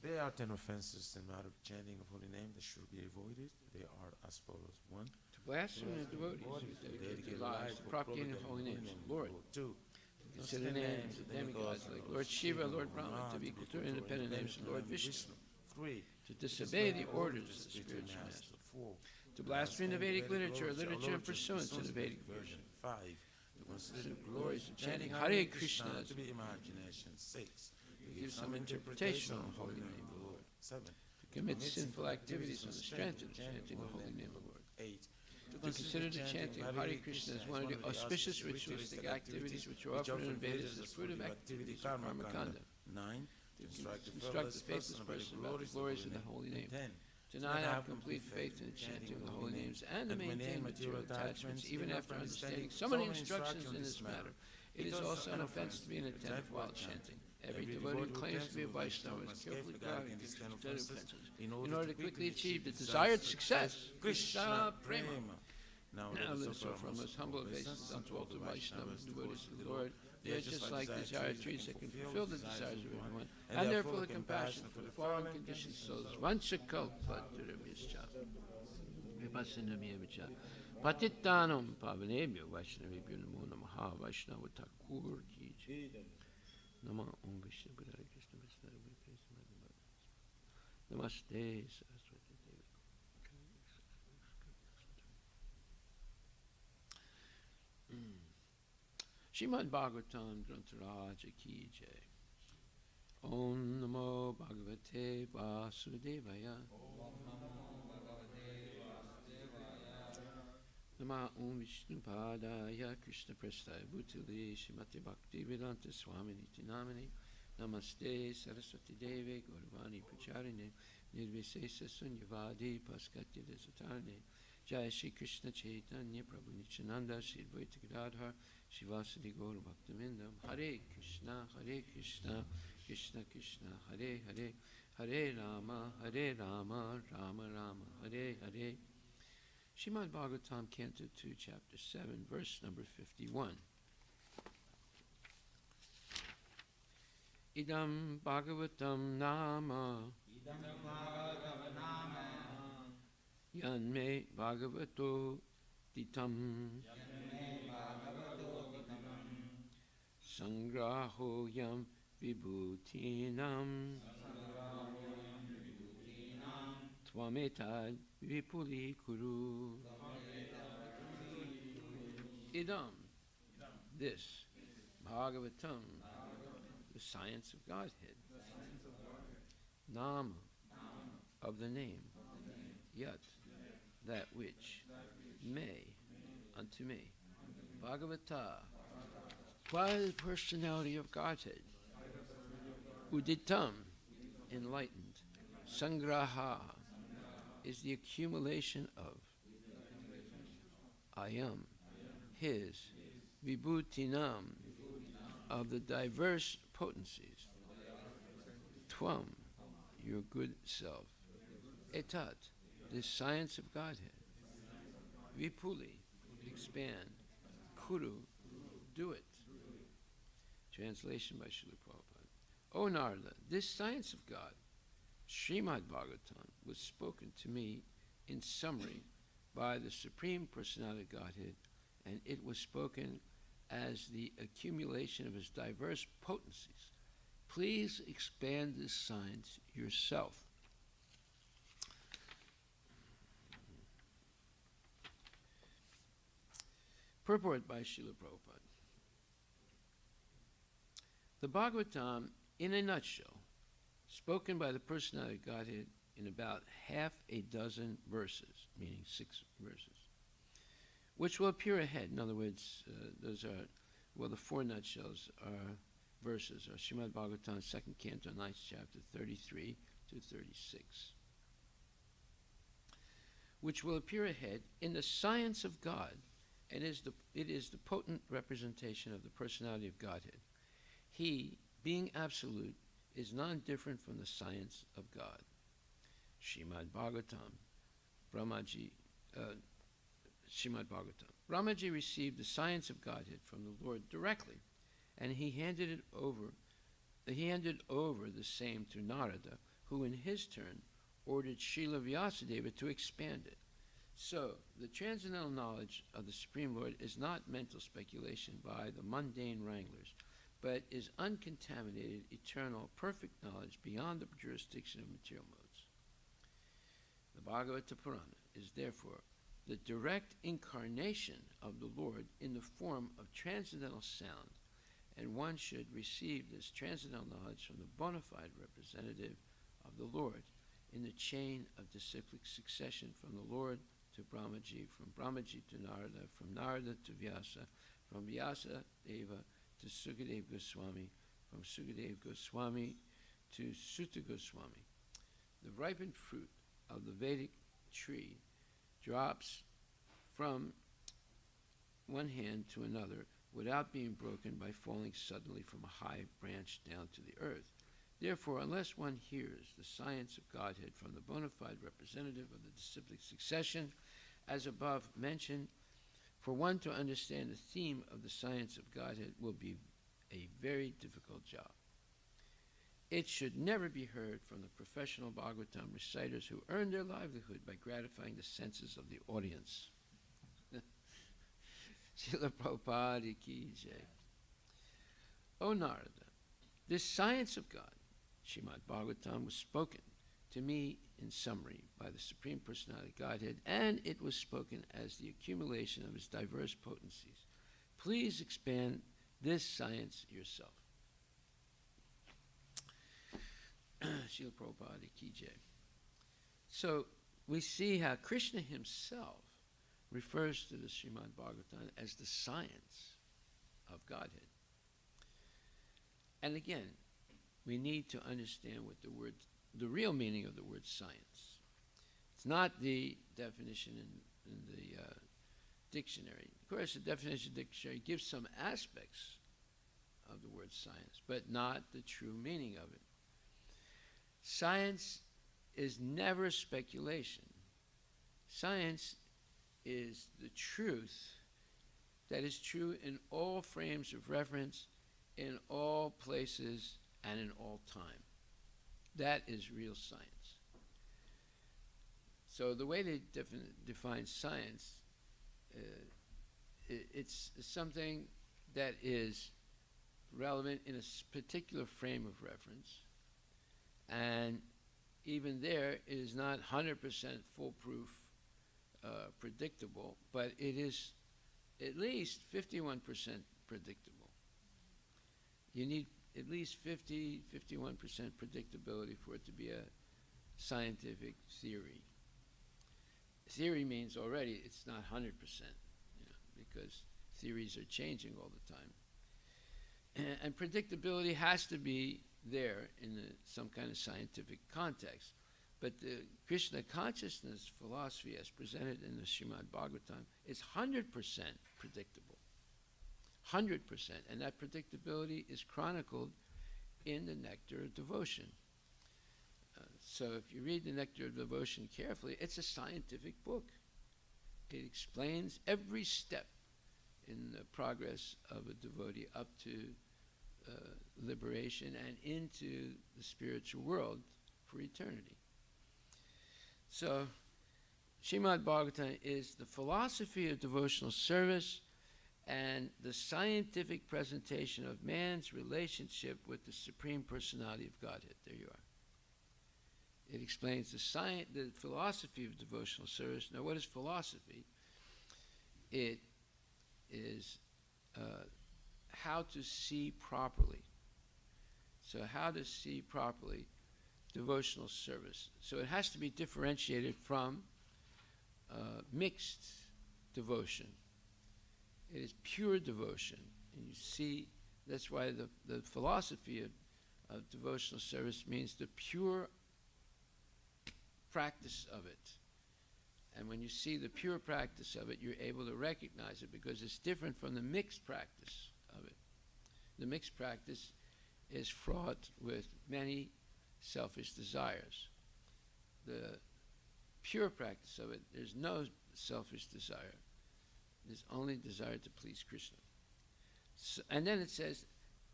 There are 10 offenses in the matter of chanting of holy name that should be avoided. They are as follows. 1. To blaspheme the devotees who dedicate their lives to propagating the holy names of the Lord. 2. To consider names of demigods like Lord Shiva, Lord Brahma, to be equal to independent names of Lord Vishnu. 3. To disobey the orders of the spiritual master. 4. To blaspheme the Vedic literature in pursuance to the Vedic version. 5. To consider The glories of chanting Hare Krishna to be imagination. 6. to give some interpretation on the holy name of the Lord. 7. commit sinful activities on the strength of chanting the holy name of the Lord. 8. To consider the chanting of Hare Krishna as one of the auspicious ritualistic activities which are offered in Vedas as fruit of activities of karma kanda. 9. To instruct the Instruct faithless the faithless person person about the glories of the holy name. 10. To not have complete faith in the chanting of the holy names and to maintain material attachments even after understanding so many instructions in this matter. It is also an offense to be inattentive while chanting. Every devotee who claims to be a Vaishnava is carefully guarding against these 10 offenses in order to quickly achieve the desired success. Krishna Prema. Now Now let us offer our most humble obeisances unto all the Vaishnavas, devotees of the Lord. They are just like desire trees that can fulfill the desires of everyone, and they are full of compassion for the fallen conditioned souls. Vanchakalpa durabhyascha. Vipassanamyevacha. Patittanam pavanebhyo Vaishnavebhyo namo namaha. Vaishnava Thakur ki jai. Nama Om Vishnu Padare Krishna Vistara Vipasana. Namaste Saraswati Devi. Srimad Bhagavatam Grantharaja Ki Jai. Om Namo Bhagavate Vasudevaya. Nama Om Vishnu Padaya Krishna Prestaya Bhutale Srimati Bhakti Vedanta Swami Niti Namani. Namaste Saraswati Devi Gauravani Pracharine Nirvisesa Sunyavadi Paskatya Desatarne. Jai Shri Krishna Chaitanya Prabhu Nityananda Shri Advaita Gadadhar Shivasadi Gaura Bhaktivinoda. Hare Krishna Krishna Krishna Hare Hare Hare Rama Rama Rama Hare Hare. Srimad Bhagavatam Canto 2 Chapter 7 Verse number 51. Idam Bhagavatam Nama Yanme Bhagavato Ditam Sangraho Yam Vibhutinam Tvametad Vipuli Kuru. Idam, this, Bhagavatam, the science of Godhead. Nama, of the name. Yat, that which. Me, unto me. Bhagavata, by the personality of Godhead. Uditam, enlightened. Sangraha, is the accumulation of. Ayam, his. Vibhutinam, of the diverse potencies. Tvam, your good self. Etat, this science of Godhead. Vipuli, expand. Kuru, do it. Translation by Srila Prabhupada. O Narada, this science of God, Srimad Bhagavatam, was spoken to me in summary by the Supreme Personality of Godhead, and it was spoken as the accumulation of his diverse potencies. Please expand this science yourself. Purport by Srila Prabhupada. The Bhagavatam, in a nutshell, spoken by the Personality of Godhead in about half a dozen verses, meaning 6 verses, which will appear ahead. In other words, those are, well, the 4 nutshells are verses, are Srimad Bhagavatam, 2nd Canto, 9th chapter, 33 to 36, which will appear ahead in the science of God, and it is the potent representation of the Personality of Godhead. He, being absolute, is non-different from the science of God. Srimad Bhagavatam, Brahmaji, Srimad Bhagavatam. Brahmaji received the science of Godhead from the Lord directly, and he handed over the same to Narada, who in his turn ordered Srila Vyasadeva to expand it. So, the transcendental knowledge of the Supreme Lord is not mental speculation by the mundane wranglers, but is uncontaminated, eternal, perfect knowledge beyond the jurisdiction of material modes. The Bhagavata Purana is therefore the direct incarnation of the Lord in the form of transcendental sound, and one should receive this transcendental knowledge from the bona fide representative of the Lord in the chain of disciplic succession from the Lord to Brahmaji, from Brahmaji to Narada, from Narada to Vyasa, from Vyasa Deva to Sukadev Goswami, from Sukadev Goswami to Sutta Goswami. The ripened fruit of the Vedic tree drops from one hand to another without being broken by falling suddenly from a high branch down to the earth. Therefore, unless one hears the science of Godhead from the bona fide representative of the disciplic succession, as above mentioned, for one to understand the theme of the science of Godhead will be a very difficult job. It should never be heard from the professional Bhagavatam reciters who earn their livelihood by gratifying the senses of the audience. Srila Prabhupada ki jai. O Narada, this science of God, Srimad Bhagavatam, was spoken to me in summary by the Supreme Personality of Godhead, and it was spoken as the accumulation of his diverse potencies. Please expand this science yourself. Srila Prabhupada ki jai. So we see how Krishna himself refers to the Srimad Bhagavatam as the science of Godhead. And again, we need to understand what the real meaning of the word science. It's not the definition in the dictionary. Of course, the definition of the dictionary gives some aspects of the word science, but not the true meaning of it. Science is never speculation. Science is the truth that is true in all frames of reference, in all places, and in all time. That is real science. So the way they define science, it's something that is relevant in a particular frame of reference, and even there it is not 100% foolproof, predictable, but it is at least 51% predictable. You need at least 50, 51% predictability for it to be a scientific theory. Theory means already it's not 100%, because theories are changing all the time. And predictability has to be there in some kind of scientific context. But the Krishna consciousness philosophy as presented in the Srimad Bhagavatam is 100% predictable. 100%. And that predictability is chronicled in the Nectar of Devotion. So if you read the Nectar of Devotion carefully, it's a scientific book. It explains every step in the progress of a devotee up to liberation and into the spiritual world for eternity. So, Srimad Bhagavatam is the philosophy of devotional service and the scientific presentation of man's relationship with the Supreme Personality of Godhead. There you are. It explains the philosophy of devotional service. Now, what is philosophy? It is how to see properly. So how to see properly devotional service. So it has to be differentiated from mixed devotion. It is pure devotion. And you see, that's why the philosophy of devotional service means the pure practice of it. And when you see the pure practice of it, you're able to recognize it because it's different from the mixed practice of it. The mixed practice is fraught with many selfish desires. The pure practice of it, there's no selfish desire. There's only desire to please Krishna. So, and then it says,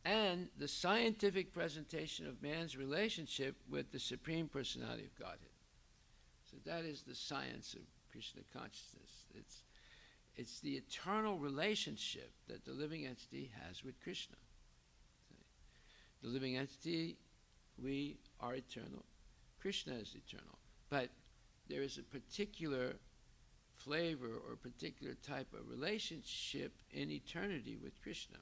and the scientific presentation of man's relationship with the Supreme Personality of Godhead. So that is the science of Krishna consciousness. It's the eternal relationship that the living entity has with Krishna. The living entity, we are eternal. Krishna is eternal. But there is a particular flavor or particular type of relationship in eternity with Krishna.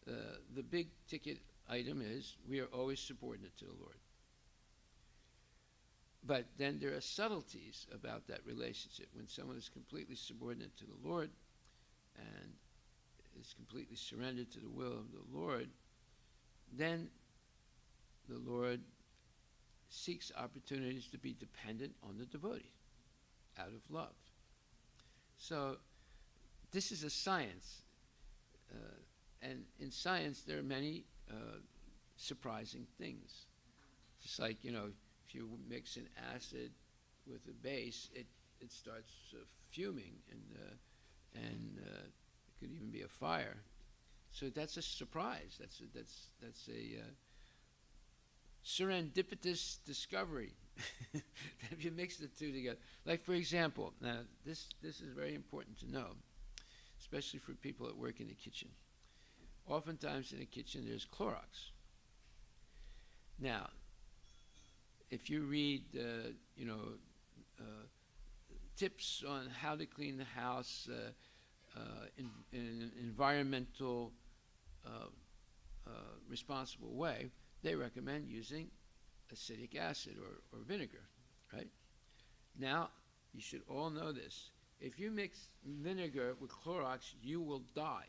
The big ticket item is we are always subordinate to the Lord. But then there are subtleties about that relationship. When someone is completely subordinate to the Lord and is completely surrendered to the will of the Lord, then the Lord seeks opportunities to be dependent on the devotee out of love. So this is a science. And in science, there are many surprising things. Just like, if you mix an acid with a base, it starts fuming, and it could even be a fire. So that's a surprise. That's a serendipitous discovery. If you mix the two together, like for example, now this is very important to know, especially for people that work in the kitchen. Oftentimes in the kitchen there's Clorox. Now, if you read, tips on how to clean the house in an environmental, responsible way, they recommend using acetic acid or vinegar, right? Now, you should all know this. If you mix vinegar with Clorox, you will die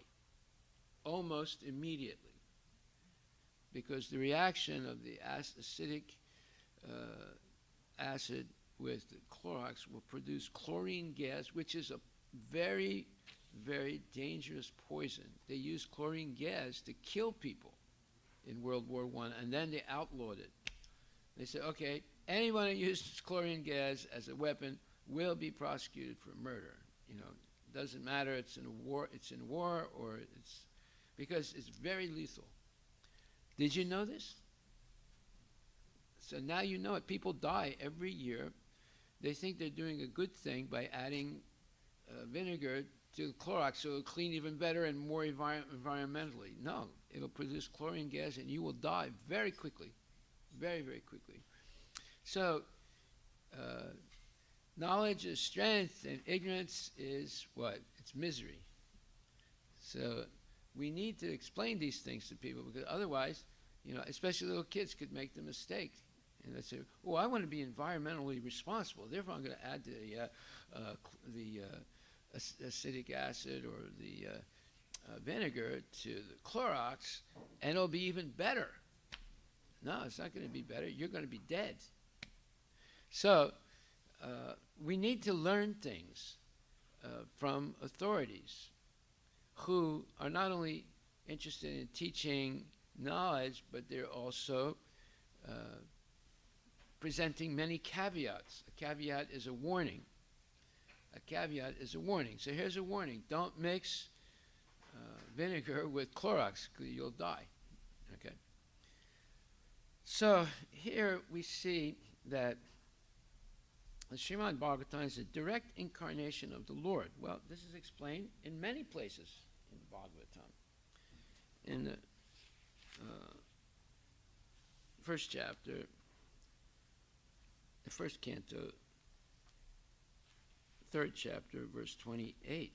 almost immediately, because the reaction of the acidic acid with the Clorox will produce chlorine gas, which is a very, very dangerous poison. They used chlorine gas to kill people in World War I, and then they outlawed it. They said, okay, anyone who uses chlorine gas as a weapon will be prosecuted for murder. Doesn't matter, it's in war, or it's because it's very lethal. Did you know this? So now you know it. People die every year. They think they're doing a good thing by adding vinegar to Clorox, so it'll clean even better and more environmentally. No, it'll produce chlorine gas, and you will die very quickly, very, very quickly. So knowledge is strength, and ignorance is what? It's misery. So we need to explain these things to people, because otherwise, especially little kids could make the mistake. And they say, "Oh, I want to be environmentally responsible. Therefore, I'm going to add the acidic acid or the vinegar to the Clorox, and it'll be even better." No, it's not going to be better. You're going to be dead. So we need to learn things from authorities who are not only interested in teaching knowledge, but they're also presenting many caveats. A caveat is a warning. A caveat is a warning. So here's a warning. Don't mix vinegar with Clorox, because you'll die. Okay. So here we see that the Srimad Bhagavatam is a direct incarnation of the Lord. Well, this is explained in many places in Bhagavatam. In the first chapter, the first canto, third chapter, verse 28.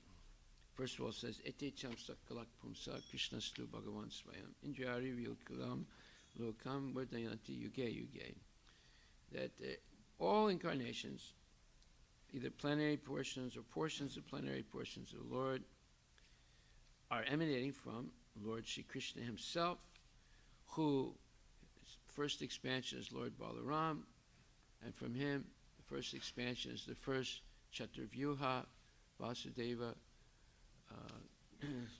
First of all, it says, Ete cham sakalak pumsa Krishna stu Bhagavan swayam indriyari vilkalam lokam vardayanti yuge yuge. That all incarnations, either plenary portions or portions of plenary portions of the Lord, are emanating from Lord Shri Krishna himself, who first expansion is Lord Balaram, and from him the first expansion is the first Chaturvyuha, Vasudeva,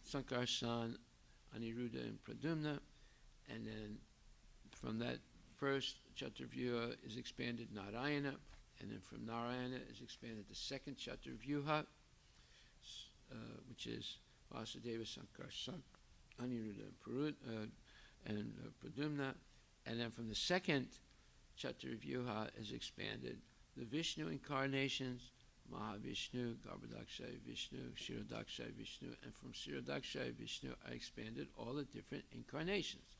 Sankarsan, Aniruddha, and Pradyumna, and then from that first Chaturvyuha is expanded Narayana, and then from Narayana is expanded the second Chaturvyuha, which is Vasudeva, Sankarsan, Aniruddha, and Pradyumna, and then from the second Chaturvyuha is expanded the Vishnu incarnations, Mahavishnu, Garbhodakshaya Vishnu, Kshirodakshaya Vishnu, and from Kshirodakshaya Vishnu are expanded all the different incarnations.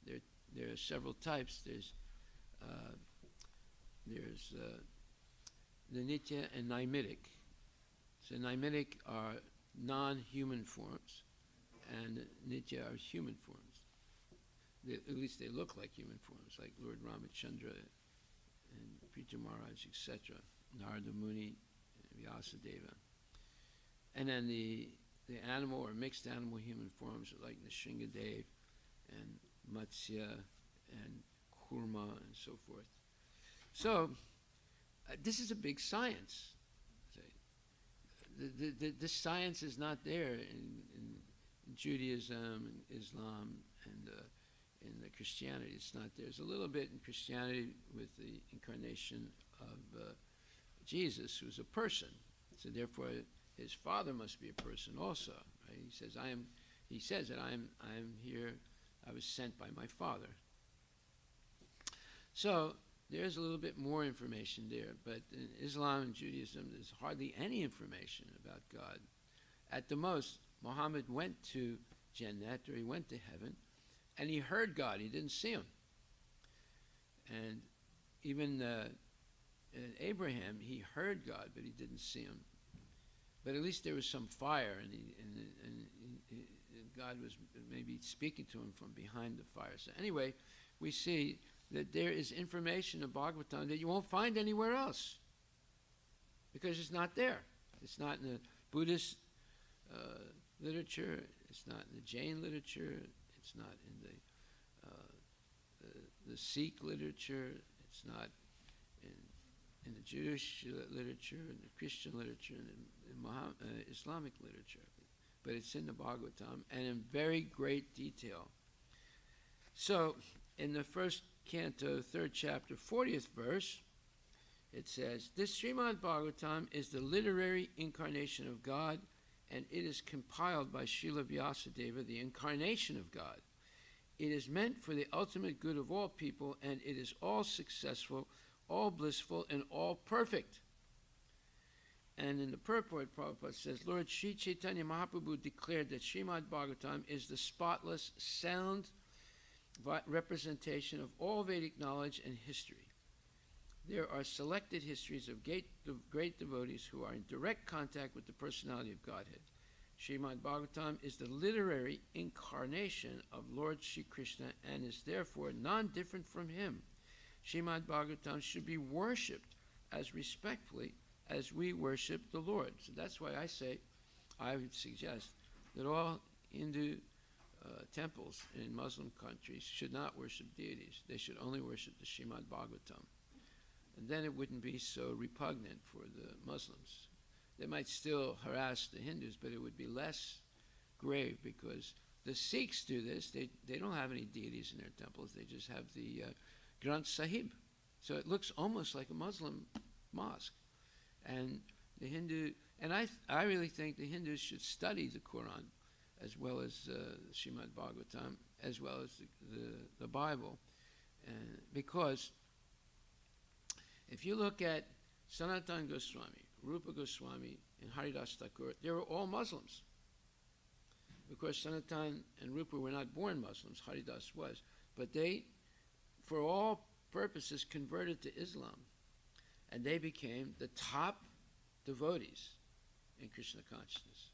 There are several types. There's the Nitya and Naimitic. So Naimitic are non-human forms, and Nitya are human forms. At least they look like human forms, like Lord Ramachandra and Prithu Maharaj, etc., Narada Muni, Vyasadeva. And then the animal or mixed animal human forms like Nrsingadev and Matsya and Kurma and so forth. So this is a big science. The science is not there in Judaism, and Islam, and in the Christianity. It's not there. There's a little bit in Christianity with the incarnation of Jesus, who's a person. So therefore, his father must be a person also. Right? He says, He says that I am here. I was sent by my father. So there's a little bit more information there, but in Islam and Judaism, there's hardly any information about God. At the most, Muhammad went to Jannat, or he went to heaven, and he heard God. He didn't see him. And even Abraham, he heard God, but he didn't see him. But at least there was some fire, and God was maybe speaking to him from behind the fire. So anyway, we see that there is information in Bhagavatam that you won't find anywhere else, because it's not there. It's not in the Buddhist literature. It's not in the Jain literature. It's not in the Sikh literature. It's not in the Jewish literature, in the Christian literature, and in Islamic literature. But it's in the Bhagavatam, and in very great detail. So, in the first canto, 3rd chapter, 40th verse, it says, "This Srimad Bhagavatam is the literary incarnation of God, and it is compiled by Srila Vyasadeva, the incarnation of God. It is meant for the ultimate good of all people, and it is all successful, all blissful, and all perfect." And in the purport, Prabhupada says, Lord Sri Chaitanya Mahaprabhu declared that Srimad Bhagavatam is the spotless, sound representation of all Vedic knowledge and history. There are selected histories of great devotees who are in direct contact with the personality of Godhead. Srimad Bhagavatam is the literary incarnation of Lord Sri Krishna and is therefore non-different from him. Srimad Bhagavatam should be worshipped as respectfully as we worship the Lord. So that's why I would suggest that all Hindu temples in Muslim countries should not worship deities. They should only worship the Srimad Bhagavatam. And then it wouldn't be so repugnant for the Muslims. They might still harass the Hindus, but it would be less grave, because the Sikhs do this. They don't have any deities in their temples. They just have the Granth Sahib. So it looks almost like a Muslim mosque. And the Hindu, and I really think the Hindus should study the Quran as well as Srimad Bhagavatam, as well as the Bible. Because if you look at Sanatana Goswami, Rupa Goswami, and Haridas Thakur, they were all Muslims. Because Sanatana and Rupa were not born Muslims, Haridas was. But they, for all purposes, converted to Islam. And they became the top devotees in Krishna consciousness.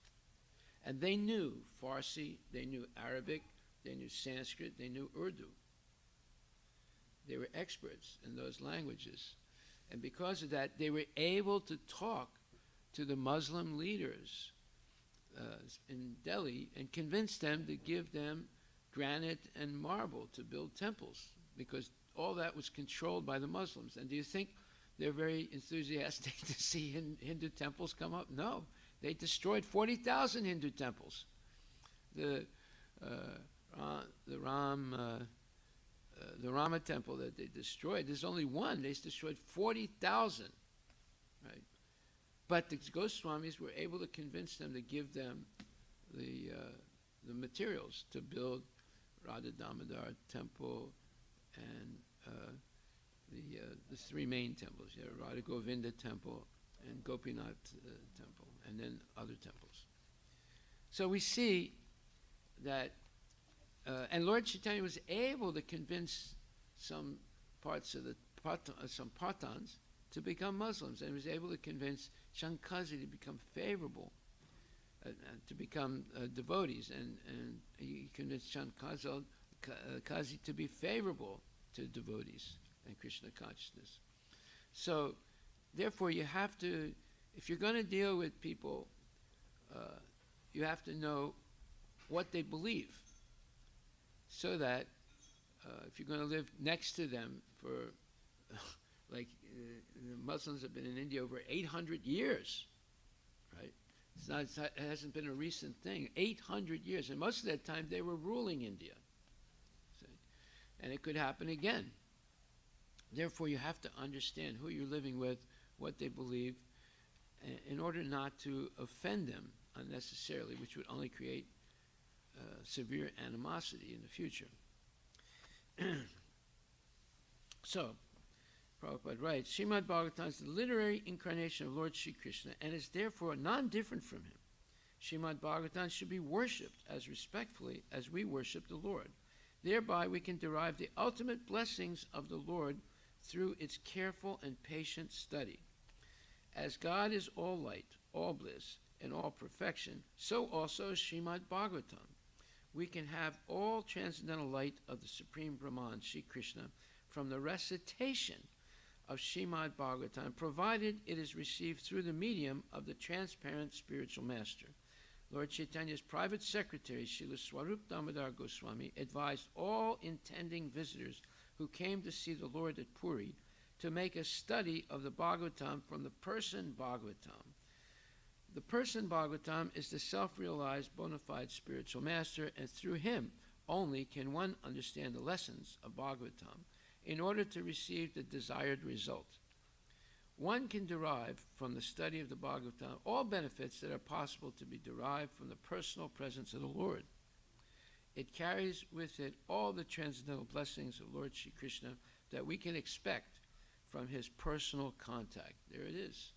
And they knew Farsi, they knew Arabic, they knew Sanskrit, they knew Urdu. They were experts in those languages. And because of that, they were able to talk to the Muslim leaders in Delhi and convince them to give them granite and marble to build temples, because all that was controlled by the Muslims. And do you think they're very enthusiastic to see Hindu temples come up? No. They destroyed 40,000 Hindu temples. The Rama temple that they destroyed, there's only one. They destroyed 40,000. Right? But the Goswamis were able to convince them to give them the materials to build Radha Damodar temple and the three main temples, Radha Govinda temple and Gopinath temple, and then other temples. So we see that, and Lord Chaitanya was able to convince some parts of some Pathans to become Muslims, and was able to convince Shankazi to become favorable, to become devotees, and he convinced Kazi to be favorable to devotees and Krishna consciousness. So, therefore, you have to, if you're going to deal with people, you have to know what they believe, so that if you're going to live next to them for, like, the Muslims have been in India over 800 years, right? It hasn't been a recent thing. 800 years, and most of that time they were ruling India. See? And it could happen again. Therefore, you have to understand who you're living with, what they believe, in order not to offend them unnecessarily, which would only create severe animosity in the future. So, Prabhupada writes, Srimad Bhagavatam is the literary incarnation of Lord Sri Krishna and is therefore non-different from him. Srimad Bhagavatam should be worshipped as respectfully as we worship the Lord. Thereby we can derive the ultimate blessings of the Lord through its careful and patient study. As God is all light, all bliss, and all perfection, so also is Srimad Bhagavatam. We can have all transcendental light of the Supreme Brahman, Sri Krishna, from the recitation of Srimad Bhagavatam, provided it is received through the medium of the transparent spiritual master. Lord Chaitanya's private secretary, Srila Swarup Damodar Goswami, advised all intending visitors who came to see the Lord at Puri to make a study of the Bhagavatam from the person Bhagavatam. The person Bhagavatam is the self-realized bona fide spiritual master, and through him only can one understand the lessons of Bhagavatam in order to receive the desired result. One can derive from the study of the Bhagavatam all benefits that are possible to be derived from the personal presence of the Lord. It carries with it all the transcendental blessings of Lord Sri Krishna that we can expect from his personal contact. There it is.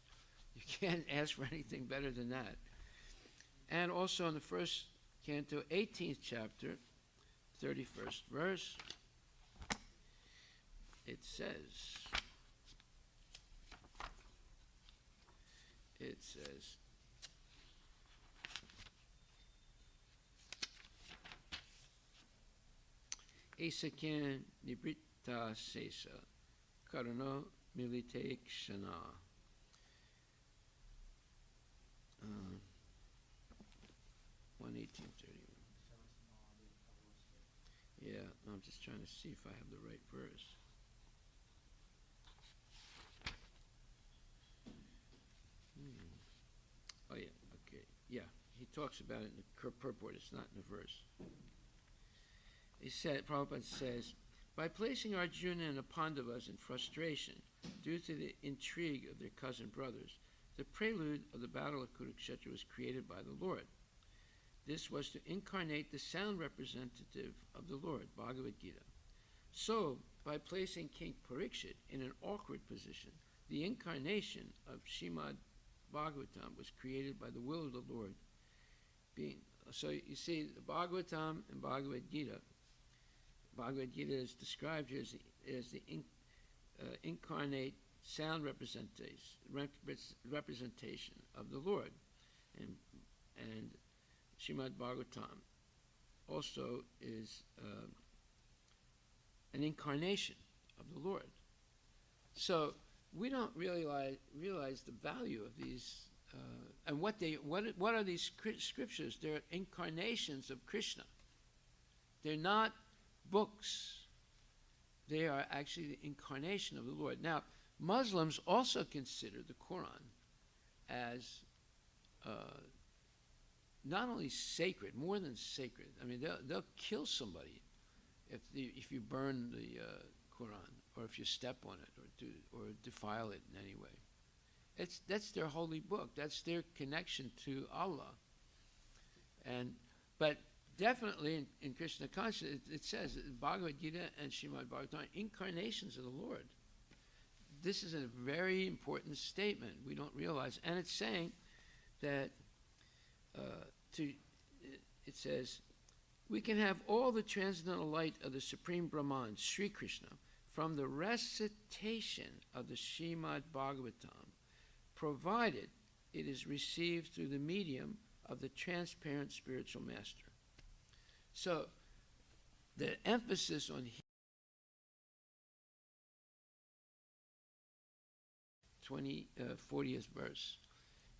You can't ask for anything better than that. And also in the first canto, 18th chapter, 31st verse, it says, Esakin nibrita sesa, karano milite kshana. 118:31. Yeah, I'm just trying to see if I have the right verse. Oh yeah, okay. Yeah, he talks about it in the purport. It's not in the verse. He said, Prabhupada says, by placing Arjuna and the Pandavas in frustration due to the intrigue of their cousin brothers, the prelude of the Battle of Kurukshetra was created by the Lord. This was to incarnate the sound representative of the Lord, Bhagavad Gita. So, by placing King Parikshit in an awkward position, the incarnation of Srimad Bhagavatam was created by the will of the Lord. So you see, the Bhagavatam and Bhagavad Gita is described here as the incarnate sound representation of the Lord. And Srimad Bhagavatam also is an incarnation of the Lord. So we don't really realize the value of these, and what are these scriptures? They're incarnations of Krishna. They're not books. They are actually the incarnation of the Lord. Now, Muslims also consider the Quran as not only sacred, more than sacred. I mean, they'll kill somebody if you burn the Quran, or if you step on it, or defile it in any way. That's their holy book. That's their connection to Allah. But definitely in Krishna consciousness, it says that Bhagavad Gita and Srimad Bhagavatam are incarnations of the Lord. This is a very important statement we don't realize. And it's saying that, it says, we can have all the transcendental light of the Supreme Brahman, Sri Krishna, from the recitation of the Srimad Bhagavatam, provided it is received through the medium of the transparent spiritual master. So the emphasis on 40th verse.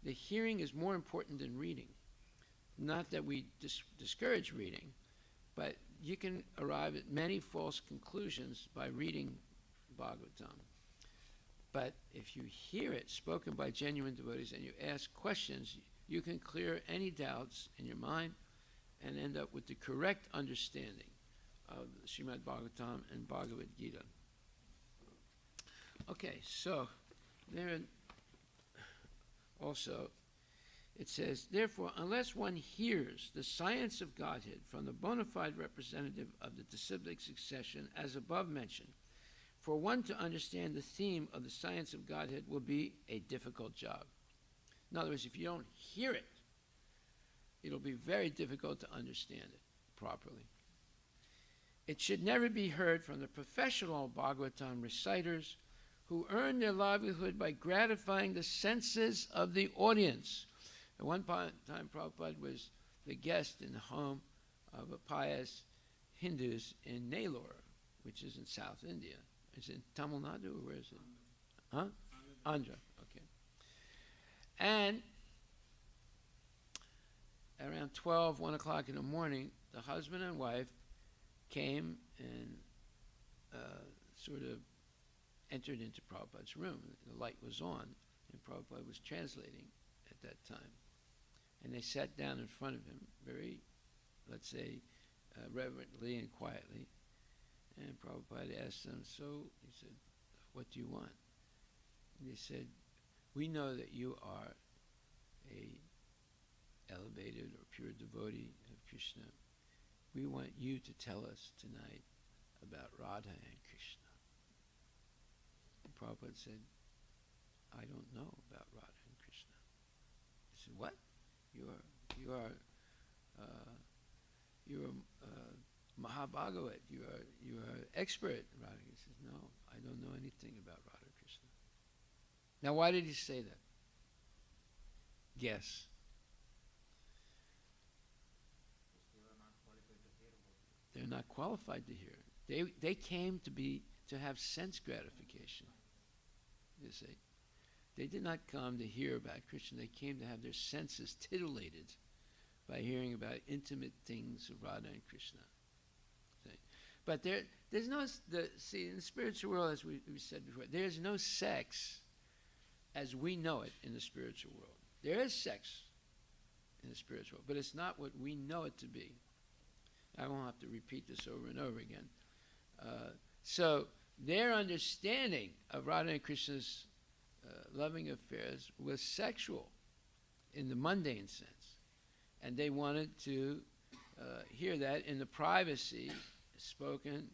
The hearing is more important than reading. Not that we discourage reading, but you can arrive at many false conclusions by reading Bhagavatam. But if you hear it spoken by genuine devotees and you ask questions, you can clear any doubts in your mind and end up with the correct understanding of Srimad Bhagavatam and Bhagavad Gita. Okay, so there also it says, therefore, unless one hears the science of Godhead from the bona fide representative of the disciplic succession as above mentioned, for one to understand the theme of the science of Godhead will be a difficult job. In other words, if you don't hear it, it'll be very difficult to understand it properly. It should never be heard from the professional Bhagavatam reciters who earn their livelihood by gratifying the senses of the audience. At one time, Prabhupada was the guest in the home of a pious Hindus in Nellore, which is in South India. Is it in Tamil Nadu, or where is it? Huh? Andhra, okay. And around 1 o'clock in the morning, the husband and wife came and sort of entered into Prabhupada's room. The light was on, and Prabhupada was translating at that time. And they sat down in front of him very, let's say, reverently and quietly. And Prabhupada asked them, so, he said, what do you want? And they said, we know that you are a elevated or pure devotee of Krishna. We want you to tell us tonight about Radha and Krishna. And Prabhupada said, I don't know about Radha and Krishna. He said, what? You are Mahabhagavat. You are expert in Radha. He says, no, I don't know anything about Radha Krishna. Now, why did he say that? Guess. They're not qualified to hear. They came to have sense gratification. You see, they did not come to hear about Krishna. They came to have their senses titillated by hearing about intimate things of Radha and Krishna. See? But there's no in the spiritual world, as we said before, there's no sex as we know it in the spiritual world. There is sex in the spiritual world, but it's not what we know it to be. I won't have to repeat this over and over again. So their understanding of Radha and Krishna's loving affairs was sexual in the mundane sense. And they wanted to hear that in the privacy spoken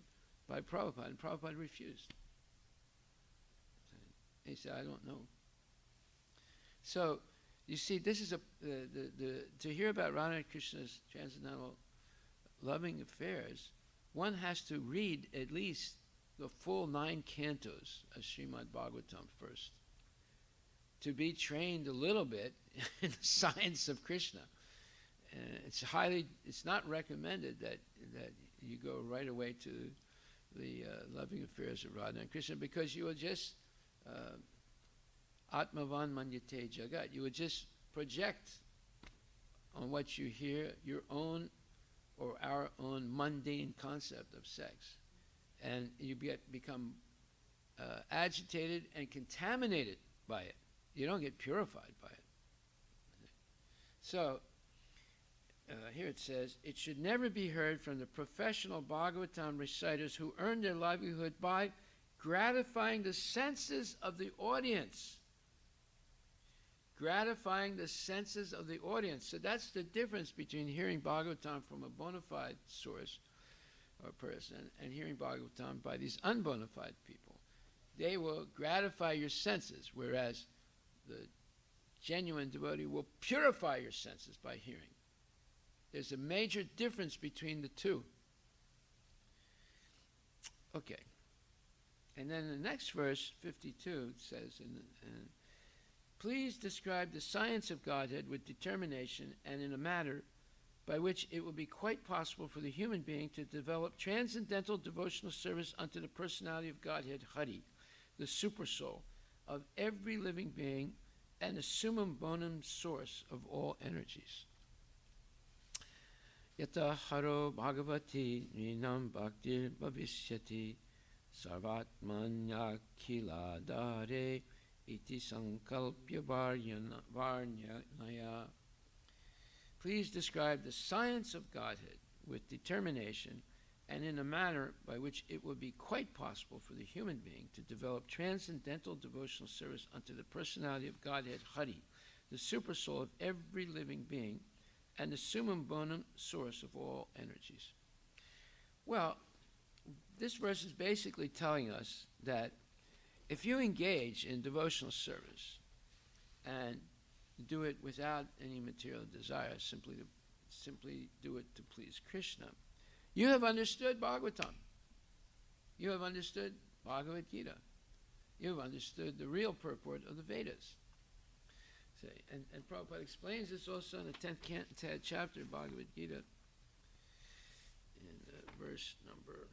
by Prabhupada. And Prabhupada refused. He said, I don't know. So, you see, this is to hear about Radha and Krishna's transcendental loving affairs, one has to read at least the full 9 cantos of Srimad Bhagavatam first to be trained a little bit in the science of Krishna. It's not recommended that you go right away to the loving affairs of Radha and Krishna, because you will just Atmavan Manyate Jagat. You would just project on what you hear your own or our own mundane concept of sex. And you become agitated and contaminated by it. You don't get purified by it. So, here it says, it should never be heard from the professional Bhagavatam reciters who earn their livelihood by gratifying the senses of the audience. Gratifying the senses of the audience. So that's the difference between hearing Bhagavatam from a bona fide source or person and hearing Bhagavatam by these unbona fide people. They will gratify your senses, whereas the genuine devotee will purify your senses by hearing. There's a major difference between the two. Okay. And then the next verse, 52, says, please describe the science of Godhead with determination and in a manner by which it will be quite possible for the human being to develop transcendental devotional service unto the personality of Godhead, Hari, the super soul, of every living being and the summum bonum source of all energies. Yata haro bhagavati ninam bhaktir bhavishyati sarvatmanya kiladare iti sankalpya varnaya. Please describe the science of Godhead with determination and in a manner by which it would be quite possible for the human being to develop transcendental devotional service unto the personality of Godhead Hari, the supersoul of every living being, and the summum bonum source of all energies. Well, this verse is basically telling us that if you engage in devotional service and do it without any material desire, simply do it to please Krishna, you have understood Bhagavatam. You have understood Bhagavad Gita. You have understood the real purport of the Vedas. See, and Prabhupada explains this also in the 10th chapter of Bhagavad Gita, in verse number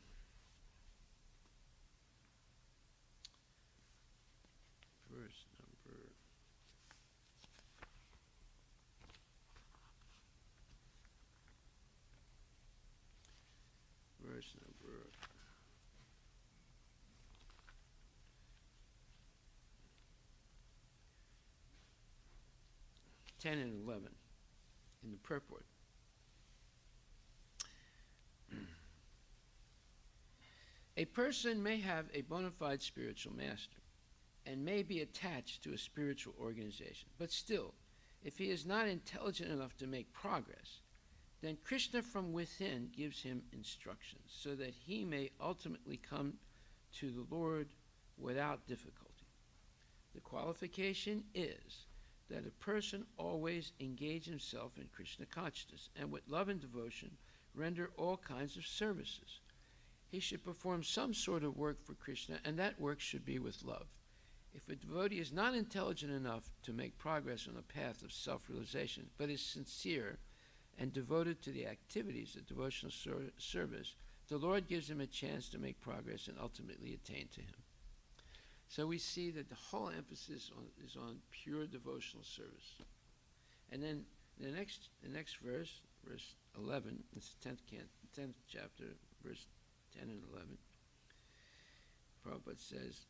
10 and 11 in the purport. A person may have a bona fide spiritual master and may be attached to a spiritual organization, but still, if he is not intelligent enough to make progress, then Krishna from within gives him instructions so that he may ultimately come to the Lord without difficulty. The qualification is that a person always engage himself in Krishna consciousness and with love and devotion render all kinds of services. He should perform some sort of work for Krishna, and that work should be with love. If a devotee is not intelligent enough to make progress on the path of self-realization, but is sincere and devoted to the activities of devotional service, the Lord gives him a chance to make progress and ultimately attain to him. So we see that the whole emphasis is on pure devotional service. And then the next verse, verse 11, it's 10th chapter, verse 10 and 11, Prabhupada says,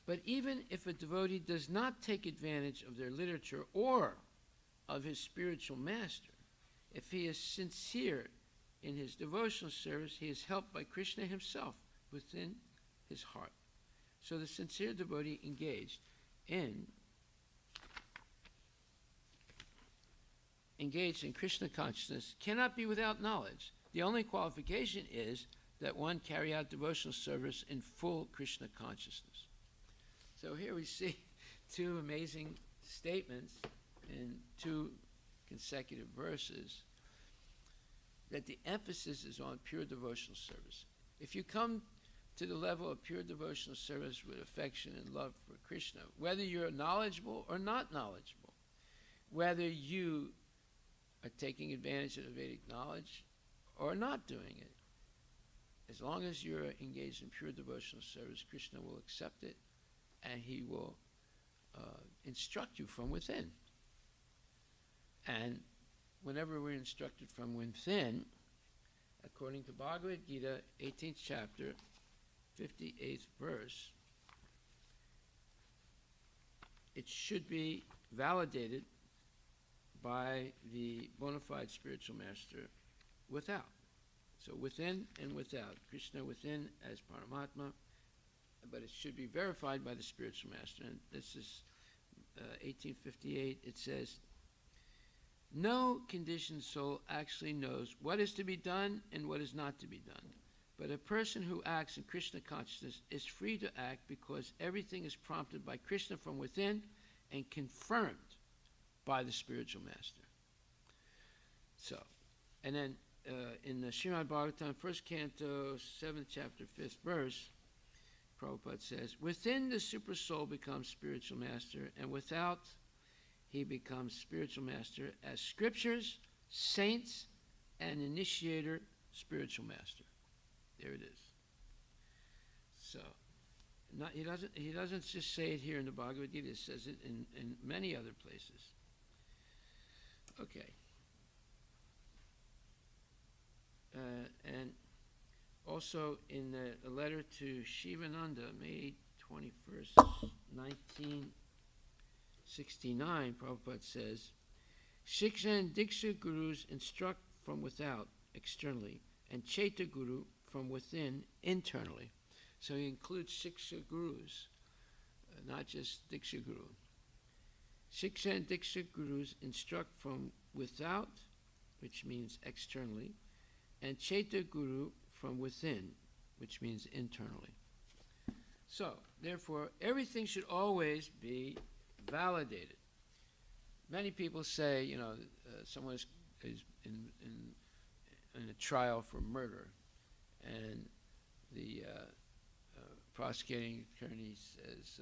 but even if a devotee does not take advantage of their literature or of his spiritual master, if he is sincere in his devotional service, he is helped by Krishna himself within his heart. So the sincere devotee engaged in Krishna consciousness cannot be without knowledge. The only qualification is that one carry out devotional service in full Krishna consciousness. So here we see two amazing statements in two consecutive verses that the emphasis is on pure devotional service. If you come to the level of pure devotional service with affection and love for Krishna, whether you're knowledgeable or not knowledgeable, whether you are taking advantage of the Vedic knowledge or not doing it, as long as you're engaged in pure devotional service, Krishna will accept it and he will instruct you from within. And whenever we're instructed from within, according to Bhagavad Gita, 18th chapter, 58th verse, it should be validated by the bona fide spiritual master without. So within and without. Krishna within as Paramatma, but it should be verified by the spiritual master. And this is 1858. It says, no conditioned soul actually knows what is to be done and what is not to be done. But a person who acts in Krishna consciousness is free to act because everything is prompted by Krishna from within and confirmed by the spiritual master. So, and then in the Srimad Bhagavatam, 1st canto, 7th chapter, 5th verse, Prabhupada says, within the super soul becomes spiritual master, and without he becomes spiritual master as scriptures, saints, and initiator spiritual master. There it is. So, He doesn't just say it here in the Bhagavad Gita. He says it in many other places. Okay. And also in a letter to Shivananda, May 21st, 1969, Prabhupada says, Shiksha and Diksha gurus instruct from without, externally, and Chaita guru from within, internally. So he includes Shiksha gurus, not just Diksha guru. Shiksha and Diksha gurus instruct from without, which means externally, and Chaita guru from within, which means internally. So, therefore, everything should always be validated. Many people say, someone is in a trial for murder, and the prosecuting attorney says,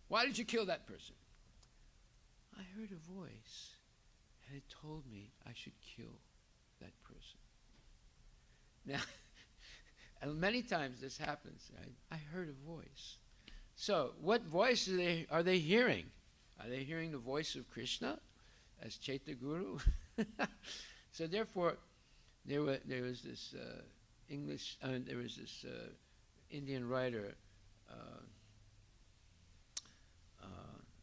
why did you kill that person? I heard a voice, and it told me I should kill that person. Now, and many times this happens, right? I heard a voice. So, what voice are they hearing? Are they hearing the voice of Krishna as Chaita Guru? So, therefore, there was this Indian writer.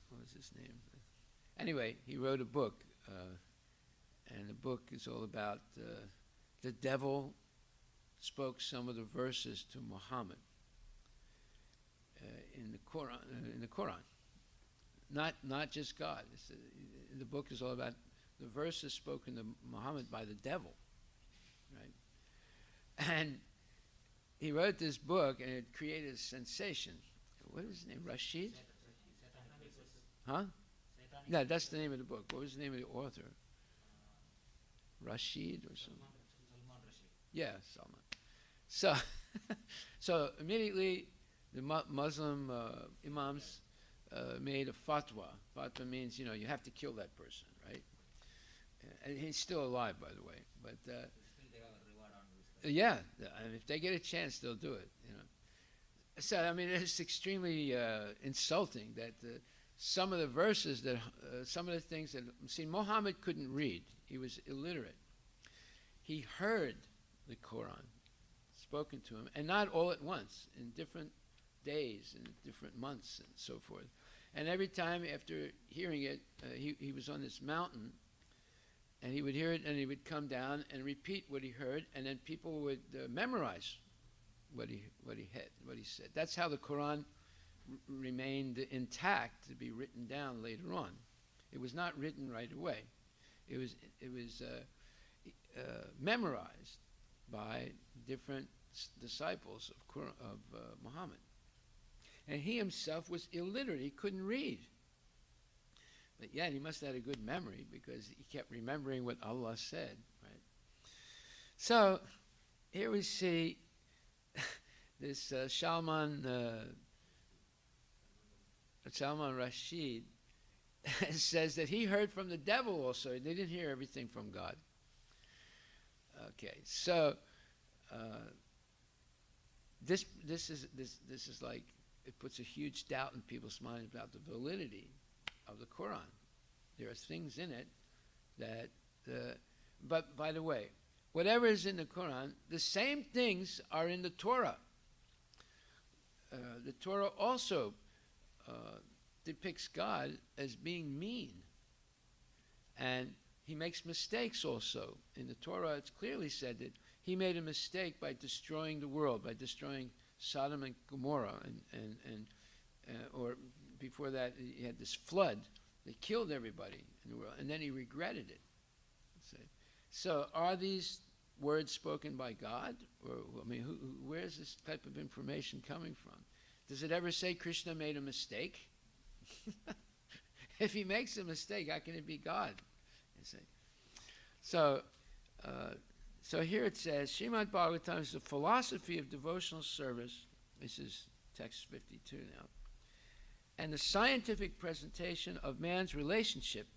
What was his name? Anyway, he wrote a book, and the book is all about the devil spoke some of the verses to Muhammad in the Quran. Not just God. The book is all about the verses spoken to Muhammad by the devil, right? And he wrote this book, and it created a sensation. What is his name? Rashid? Huh? No, that's the name of the book. What was the name of the author? Rashid or something? Yeah, Salman. So immediately the Muslim imams made a fatwa. Fatwa means, you have to kill that person, right? And he's still alive, by the way. But yeah, and if they get a chance, they'll do it. So I mean, it's extremely insulting that some of the verses some of the things that Muhammad couldn't read. He was illiterate. He heard the Quran spoken to him, and not all at once, in different days and different months and so forth. And every time after hearing it, he was on this mountain, and he would hear it, and he would come down and repeat what he heard, and then people would memorize what he said. That's how the Quran remained intact to be written down later on. It was not written right away. It was memorized by different disciples of Muhammad. And he himself was illiterate. He couldn't read. But yet he must have had a good memory because he kept remembering what Allah said. Right? So here we see this Salman Rashid says that he heard from the devil also. They didn't hear everything from God. Okay, so this is like, it puts a huge doubt in people's minds about the validity of the Quran. There are things in it that, but by the way, whatever is in the Quran, the same things are in the Torah. The Torah also depicts God as being mean, and he makes mistakes also. In the Torah, it's clearly said that he made a mistake by destroying the world, by destroying Sodom and Gomorrah, or before that, he had this flood that killed everybody in the world, and then he regretted it. So, are these words spoken by God, or where is this type of information coming from? Does it ever say Krishna made a mistake? If he makes a mistake, how can it be God? So here it says, Srimad Bhagavatam is the philosophy of devotional service. This is text 52 now. And the scientific presentation of man's relationship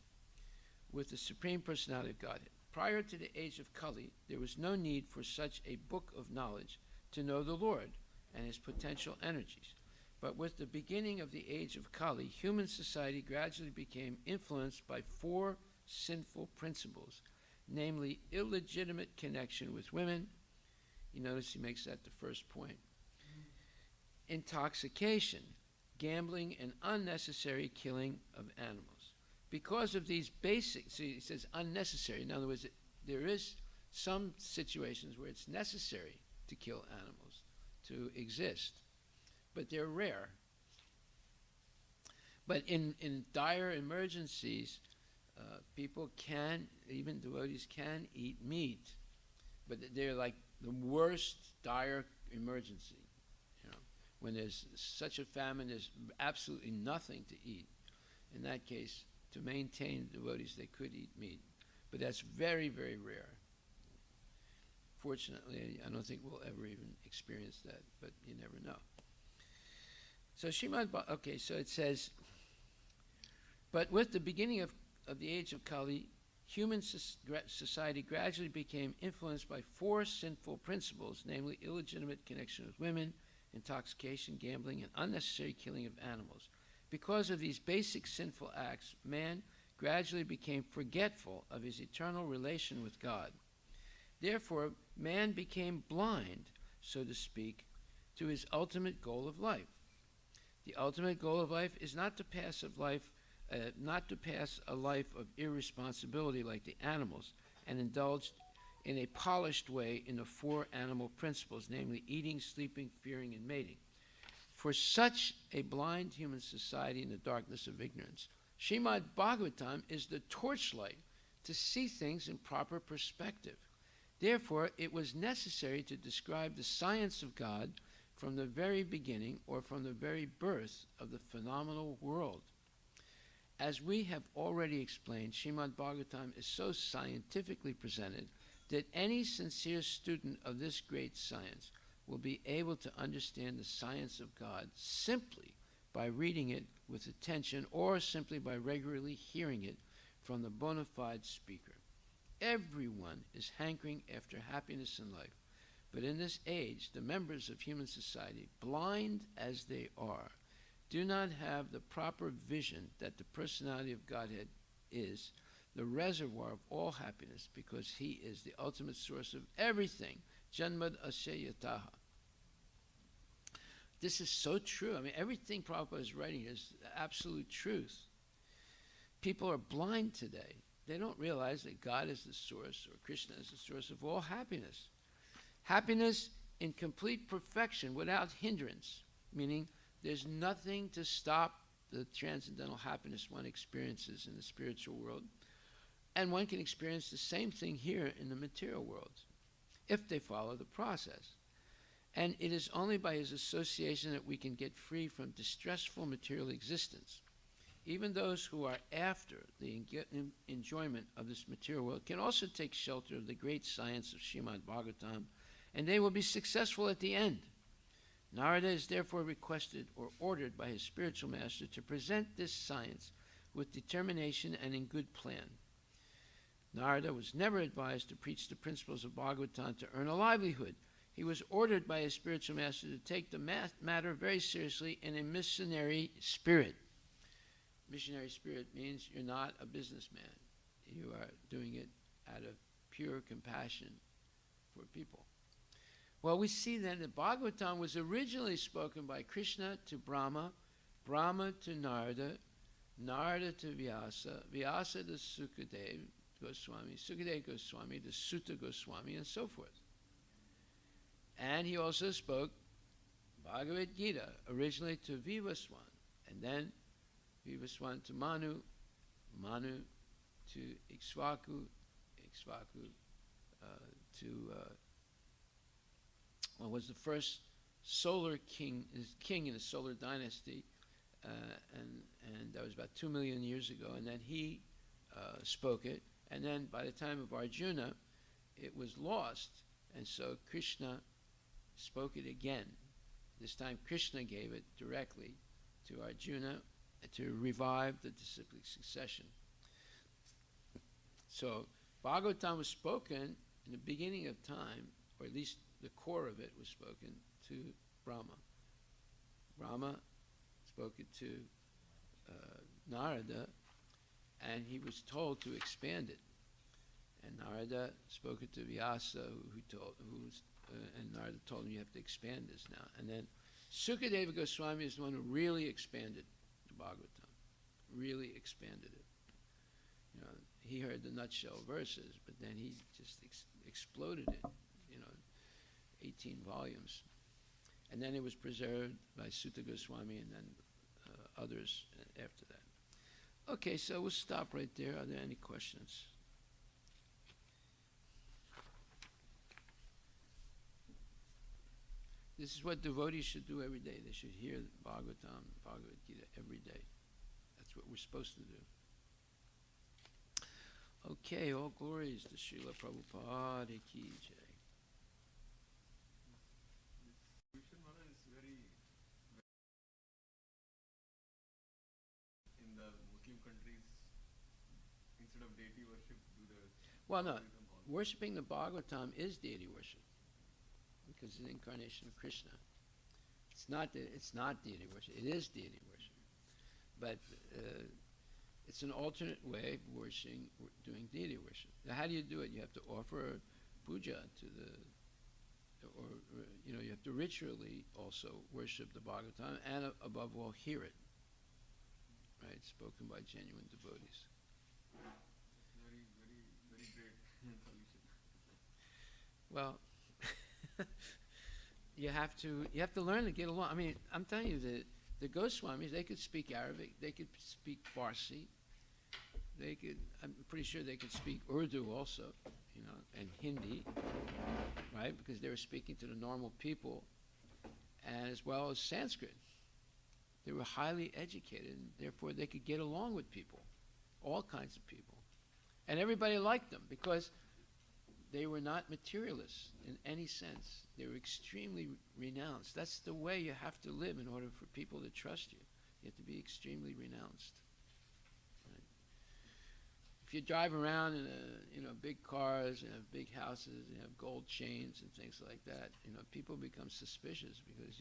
with the Supreme Personality of Godhead. Prior to the age of Kali, there was no need for such a book of knowledge to know the Lord and his potential energies. But with the beginning of the age of Kali, human society gradually became influenced by four sinful principles, namely illegitimate connection with women. You notice he makes that the first point. Intoxication, gambling, and unnecessary killing of animals. Because of these basic, see, he says unnecessary. In other words, there is some situations where it's necessary to kill animals to exist, but they're rare. But in dire emergencies, people can, even devotees can eat meat, but they're like the worst dire emergency. You know, when there's such a famine, there's absolutely nothing to eat. In that case, to maintain devotees, they could eat meat, but that's very, very rare. Fortunately, I don't think we'll ever even experience that, but you never know. So so it says, but with the beginning of the age of Kali, human society gradually became influenced by four sinful principles, namely illegitimate connection with women, intoxication, gambling, and unnecessary killing of animals. Because of these basic sinful acts, man gradually became forgetful of his eternal relation with God. Therefore, man became blind, so to speak, to his ultimate goal of life. The ultimate goal of life is not to pass a life of irresponsibility like the animals, and indulged in a polished way in the four animal principles, namely eating, sleeping, fearing, and mating. For such a blind human society in the darkness of ignorance, Srimad Bhagavatam is the torchlight to see things in proper perspective. Therefore, it was necessary to describe the science of God from the very beginning, or from the very birth of the phenomenal world. As we have already explained, Srimad Bhagavatam is so scientifically presented that any sincere student of this great science will be able to understand the science of God simply by reading it with attention, or simply by regularly hearing it from the bona fide speaker. Everyone is hankering after happiness in life, but in this age, the members of human society, blind as they are, do not have the proper vision that the personality of Godhead is the reservoir of all happiness, because he is the ultimate source of everything. Janmad asya yataha. This is so true. I mean, everything Prabhupada is writing is absolute truth. People are blind today. They don't realize that God is the source, or Krishna is the source of all happiness. Happiness in complete perfection, without hindrance, meaning there's nothing to stop the transcendental happiness one experiences in the spiritual world. And one can experience the same thing here in the material world, if they follow the process. And it is only by his association that we can get free from distressful material existence. Even those who are after the enjoyment of this material world can also take shelter of the great science of Srimad Bhagavatam, and they will be successful at the end. Narada is therefore requested or ordered by his spiritual master to present this science with determination and in good plan. Narada was never advised to preach the principles of Bhagavatam to earn a livelihood. He was ordered by his spiritual master to take the matter very seriously in a missionary spirit. Missionary spirit means you're not a businessman. You are doing it out of pure compassion for people. Well, we see then that Bhagavatam was originally spoken by Krishna to Brahma, Brahma to Narada, Narada to Vyasa, Vyasa to Sukadeva Goswami, Sukadeva Goswami to Sutta Goswami, and so forth. And he also spoke Bhagavad Gita originally to Vivaswan, and then Vivaswan to Manu, Manu to Ikshvaku, Ikshvaku was the first solar king in the solar dynasty, and that was about 2 million years ago, and then he spoke it, and then by the time of Arjuna, it was lost, and so Krishna spoke it again. This time Krishna gave it directly to Arjuna to revive the disciplic succession. So Bhagavatam was spoken in the beginning of time, or at least the core of it was spoken to Brahma. Brahma spoke it to Narada, and he was told to expand it. And Narada spoke it to Vyasa, and Narada told him, you have to expand this now. And then Sukadeva Goswami is the one who really expanded the Bhagavatam, really expanded it. You know, he heard the nutshell verses, but then he just exploded it, 18 volumes. And then it was preserved by Sutta Goswami and then others after that. Okay, so we'll stop right there. Are there any questions? This is what devotees should do every day. They should hear Bhagavatam, Bhagavad Gita every day. That's what we're supposed to do. Okay, all glories to Srila Prabhupada Ki Jai. In the Muslim countries, instead of deity worship, do the Well, no, worshipping the Bhagavatam is deity worship because it's the incarnation of Krishna. It's not deity worship. It is deity worship, but it's an alternate way of doing deity worship. Now, how do you do it? You have to offer puja to you have to ritually also worship the Bhagavatam and above all hear it, right? Spoken by genuine devotees. very, very, very great solution. Well, you have to learn to get along. I mean, I'm telling you, the Goswamis, they could speak Arabic, they could speak Farsi, I'm pretty sure they could speak Urdu also, and Hindi, right? Because they were speaking to the normal people, and as well as Sanskrit. They were highly educated, and therefore they could get along with people, all kinds of people. And everybody liked them because they were not materialists in any sense. They were extremely renounced. That's the way you have to live in order for people to trust you. You have to be extremely renounced. Right? If you drive around in big cars and have big houses and have gold chains and things like that, people become suspicious because,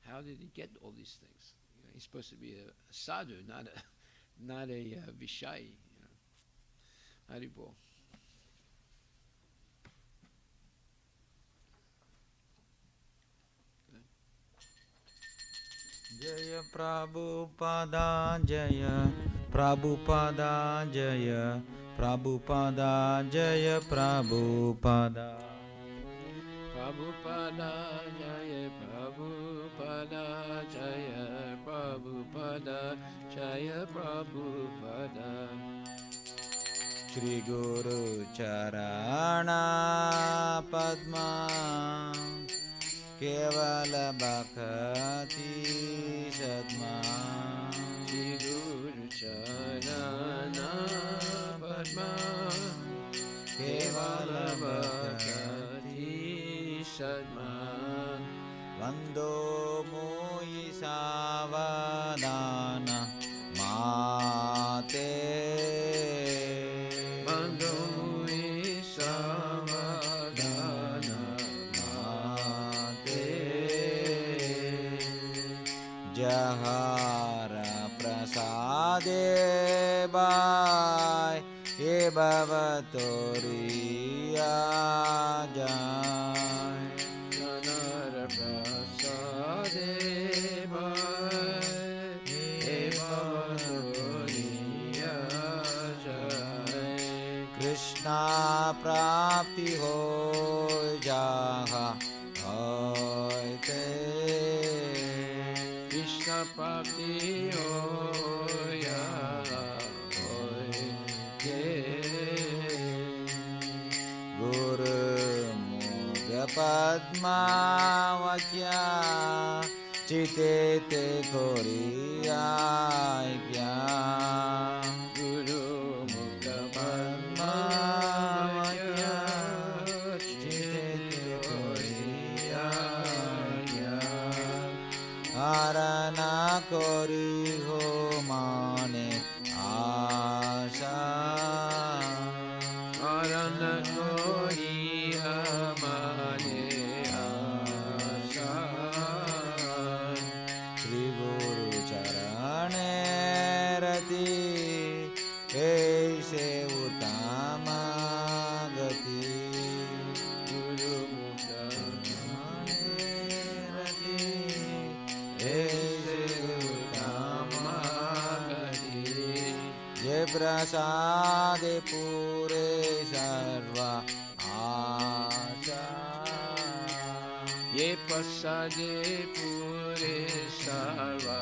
how did he get all these things? He's supposed to be a sadhu, not a Vishai. Haribol. Jaya Prabhupada Jaya Prabhupada Jaya Prabhupada Jaya Prabhupada Prabhupada Jaya Prabhupada Jaya Prabhupada Jaya Prabhupada Shri Guru Charana Padma Kevala Bhakti Sadma Shri Guru Charana Padma Kevala Bhakti Sadma Vando Mui Savadana Mate Jahara Prasade Bhai Ye Bhavatoriya Jai Jahara Prasade Bhai Ye Bhavatoriya Jai Krishna Prapti Ho Jaha Prapti hoya hoye Guru Mukha Padma Vakya Chite Te Koriya Kya Guru Mukha Padma Vakya Chite Te Koriya Kya Arana Kori Ho Mane Asha Arana Kori Ho Mane Asha Shri Guru से उत्तम गति Guru Mukta ये प्रसाद पूरे सर्व आशा Ye pasade pure sarva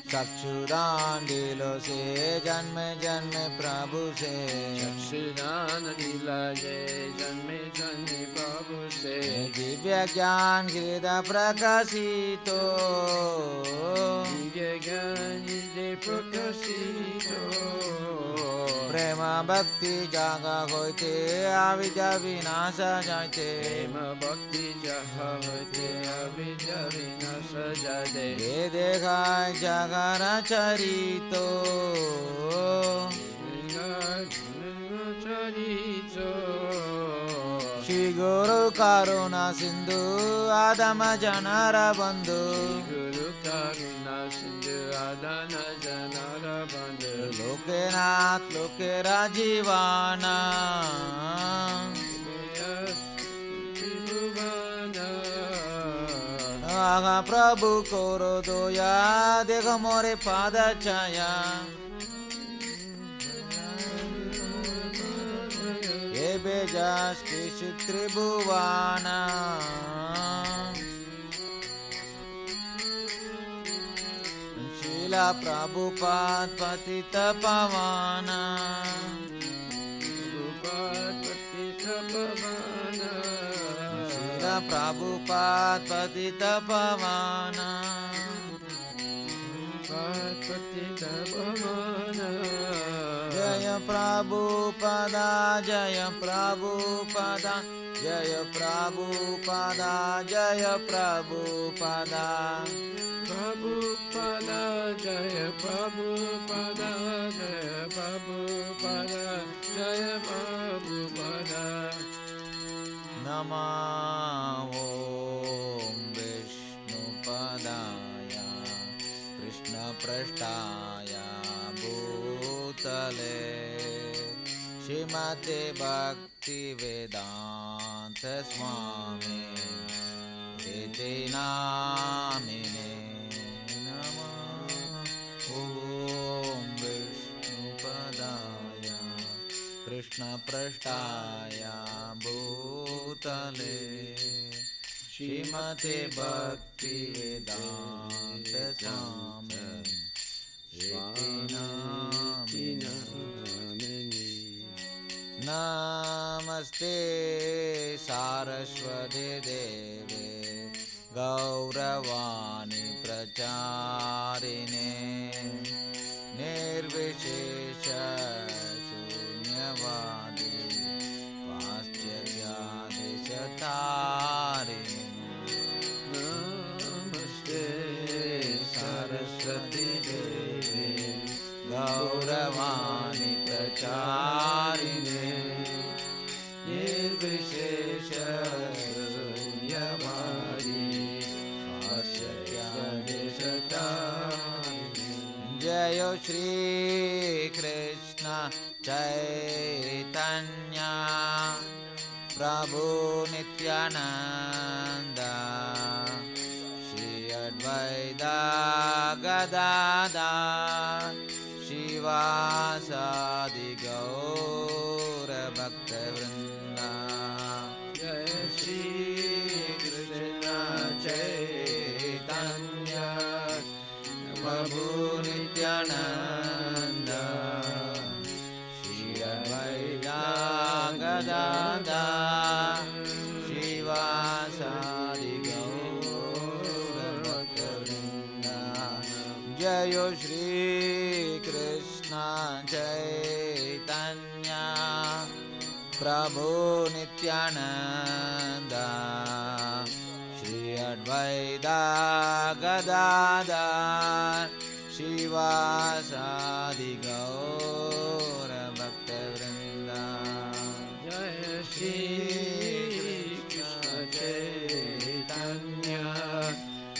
चक्षुदान दिलो से जन्म जन्म प्रभु से Chakshudana nilaye janme janme prabhu se Divya ज्ञान हृदय प्रकाशितो Divya gyani de prakashito प्रेम भक्ति जागा होते अविद्या विनाश जाते Prema bhakti jaha hote avidya vinasa jade ये देखा जगर चरितो Charito श्री गुरु करुणा सिंधु आदम जनर बंधु Guru Karuna Sindhu Adana Janara Bandhu लोकेनाथ लोकेरा जीवाना आगा प्रभु कोरो दोया देखो मोरे पाद छाया ये बेजास कृष त्रिभुवाना शीला प्रभुपाद पतित पवाना शीला प्रभुपाद पतित पवाना जय प्रभुपदा जय प्रभुपदा जय प्रभुपदा जय Prabhupada Prabhupada Jaya Prabhupada Jaya Prabhupada Jaya Prabhupada नमो विष्णुपदाय कृष्णपृष्ठाय भूतले श्रीमते भक्तिवेदान्त स्वामी इति नामिने नमः ॐ विष्णुपदाय कृष्णपृष्ठाय भूतले श्रीमते भक्तिवेदान्त स्वामी इति नामिने नमस्ते सारस्वते देवे गौरवाणी प्रचारिणे निर्विशेष शून्यवादी पाश्चात्यादिशतारिणे Namaste सरस्वती देवे गौरवाणी प्रचारिणे निर्विशेष शून्यवादी पाश्चात्यादिशतारिणे जय श्री कृष्ण चैतन्य प्रभु नित्यानंद श्री अद्वैत गदाधर शिवासादि गौर भक्तवृंद जय श्री कृष्ण चैतन्य प्रभु नित्यानंद श्री अद्वैत गदाधर शिवासादि गौर भक्तवृंद जय श्री कृष्ण चैतन्य प्रभु नित्यानंद श्री अद्वैत गदाधर शिवासादि गौर भक्तवृंद Jai Shri Krishna Chaitanya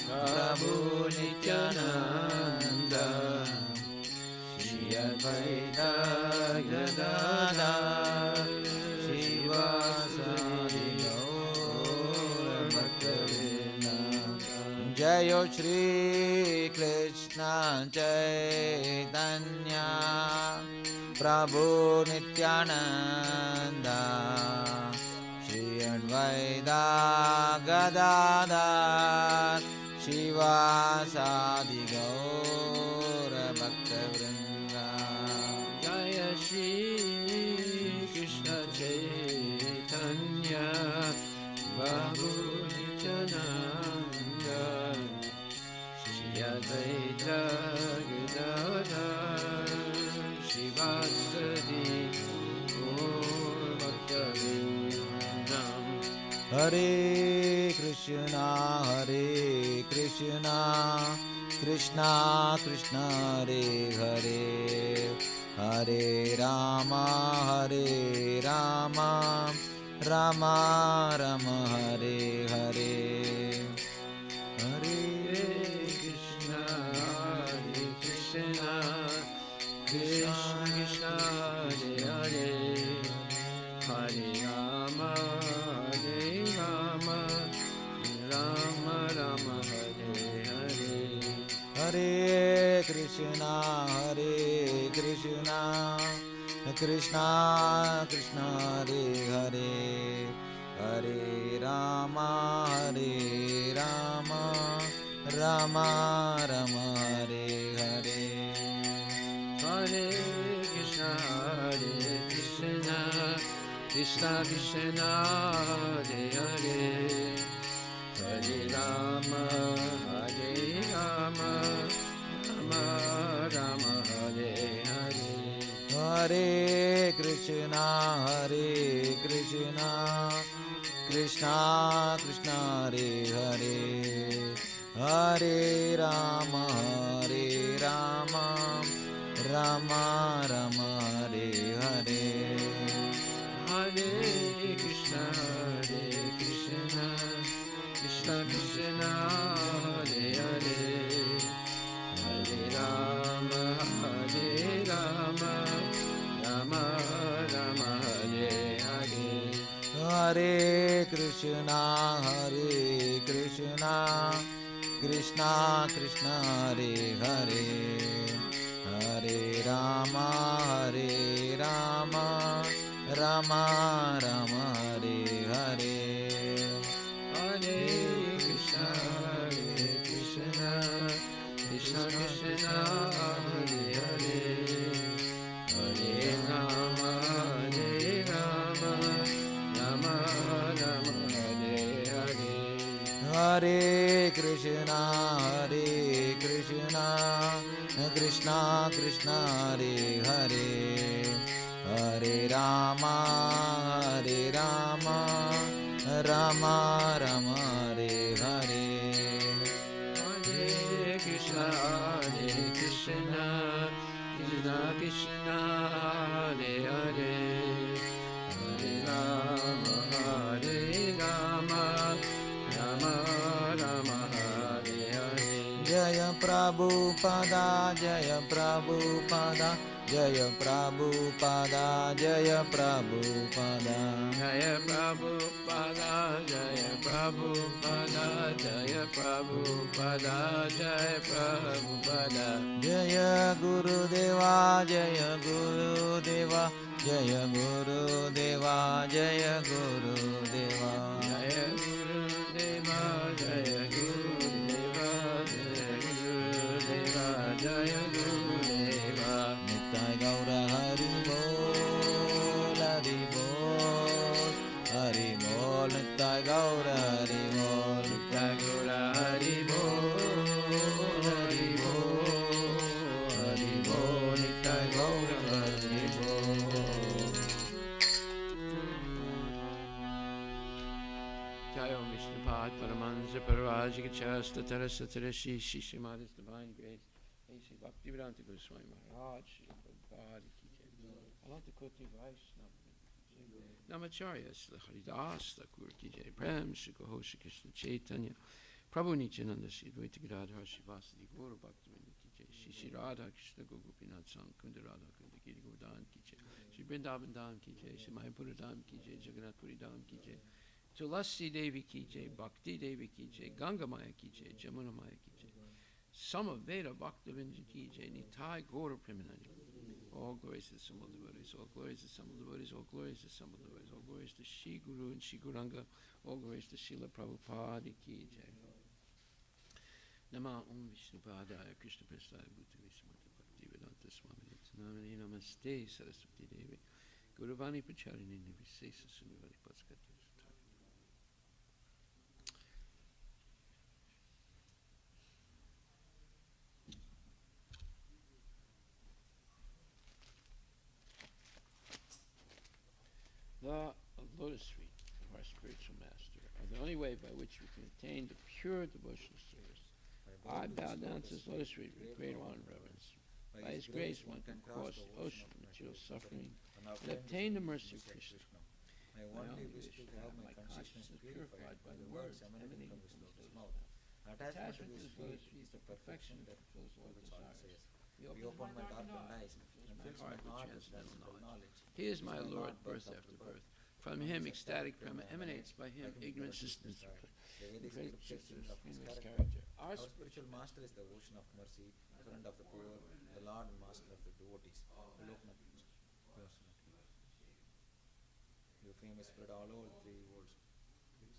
Prabhu Nityanand Advaita Gadadhar Shivasadi Gaur Bhaktavrinda Jayo Shri Krishna Chaitanya Prabhu Nityananda Shri Advaita Gadadhar Shivasadi Gaur Bhaktavrinda Jaya Shri Krishna Chaitanya Prabhu Nityananda Shri Advaita Gadadhar Shivasadi Gaur Bhaktavrinda Hare Krishna Krishna Krishna Hare Hare Hare Rama Rama Rama Hare Hare Hare Krishna Krishna Krishna Krishna Hare Hare Hare Rama Rama Rama Hare Hare Hare Krishna Krishna Krishna Hare Hare Hare Rama Rama Rama Hare Hare Hare Krishna Krishna Krishna Hare Hare Hare Rama Rama Rama Hare Hare Hare Krishna Krishna Krishna Hare Hare Hare Rama Rama Rama Hare Hare Hare Krishna Krishna Krishna Hare Hare Hare Rama Rama Rama Hare Hare Hare Krishna Krishna Krishna Hare Hare Hare Rama Rama Rama Hare Hare Hare Krishna Krishna Krishna Hare Hare Hare Rama Rama Rama Hare Hare Hare Krishna Krishna Krishna Hare Hare Hare Rama Rama Rama Hare Hare Hare Krishna Krishna Krishna Hare Hare Hare Rama Rama Rama Hare Hare Jaya Prabhupada Jaya Prabhupada Jaya Prabhupada Jaya Prabhupada Jaya Prabhupada Jaya Prabhupada Jaya Prabhupada Jaya Prabhupada Jaya Gurudeva Jaya Gurudeva Jaya Gurudeva Jaya Gurudeva Jaya Gurudeva Jaya Gurudeva Jaya Gurudeva Jaya Gurudeva Nitai Gaura Hari Bol Hari Bol Hari Bol Nitai Gaura Hari Bol Nitai Gaura Hari Bol Hari Bol Hari Bol Nitai Gaura Hari Bol Jai Om Vishnupad Paramansa Parvajika Chasta Tarasatara Shri Shishimada's Divine Grace A.C. Bhaktivedanta Goswami Maharaj Shri Prabhupada Ki Jai Ananta Koti Vaishnava Namacharya Sri Haridas Thakur Ki Jai Prem Shri Gaho Shri Krishna Chaitanya Prabhu Nityananda Shri Dvaita Gadadhar Shri Vasudeva Gaura Bhaktivinoda Ki Jai Shri Radha Krishna Gopinath Sankunda Radha Kunda Giri Govardhan ki jai. Shri Vrindavan Dham ki jai. Shri Mayapura Dham ki jai. Jagannath Puri Dham ki jai. Tulasi Devi ki jai. Bhakti Devi ki jai. Ganga Maya ki jai. Jamuna Maya ki jai. Samaveda Bhaktavinda ki jai. Nitai Gaura Premanandi. All glories to the Simple Devotees, all glories to the Simple Devotees, all glories to the Simple Devotees, all glories to Shri Guru and Shri Guranga, all glories to Srila Prabhupada ki jai. Nama Om Vishnupadaya Krishna Prasthaya Bhutami Srimati Bhakti Vedanta Swami Namani Namaste Saraswati Devi Guruvani Pacharini Nirvisesa Sunivani Patskati. The lotus feet of our spiritual master are the only way by which we can attain the pure devotional service. I bow down to his lotus feet with great honor and reverence. By his grace one can cross the ocean of material suffering and obtain the mercy of Krishna. I only wish to have my consciousness purified by the words emanating from his lotus mouth. Attachment to his lotus feet is the perfection that fulfills all desires. He opened my darkened eyes and fills my heart with transcendental knowledge. He is my Lord, birth after birth. From him ecstatic prema emanates, by him ignorance is destroyed. The great scriptures in his character. Our spiritual master is the ocean of mercy, the friend of the poor, the Lord and master of the devotees. Your fame is spread all over the 3 worlds. Please.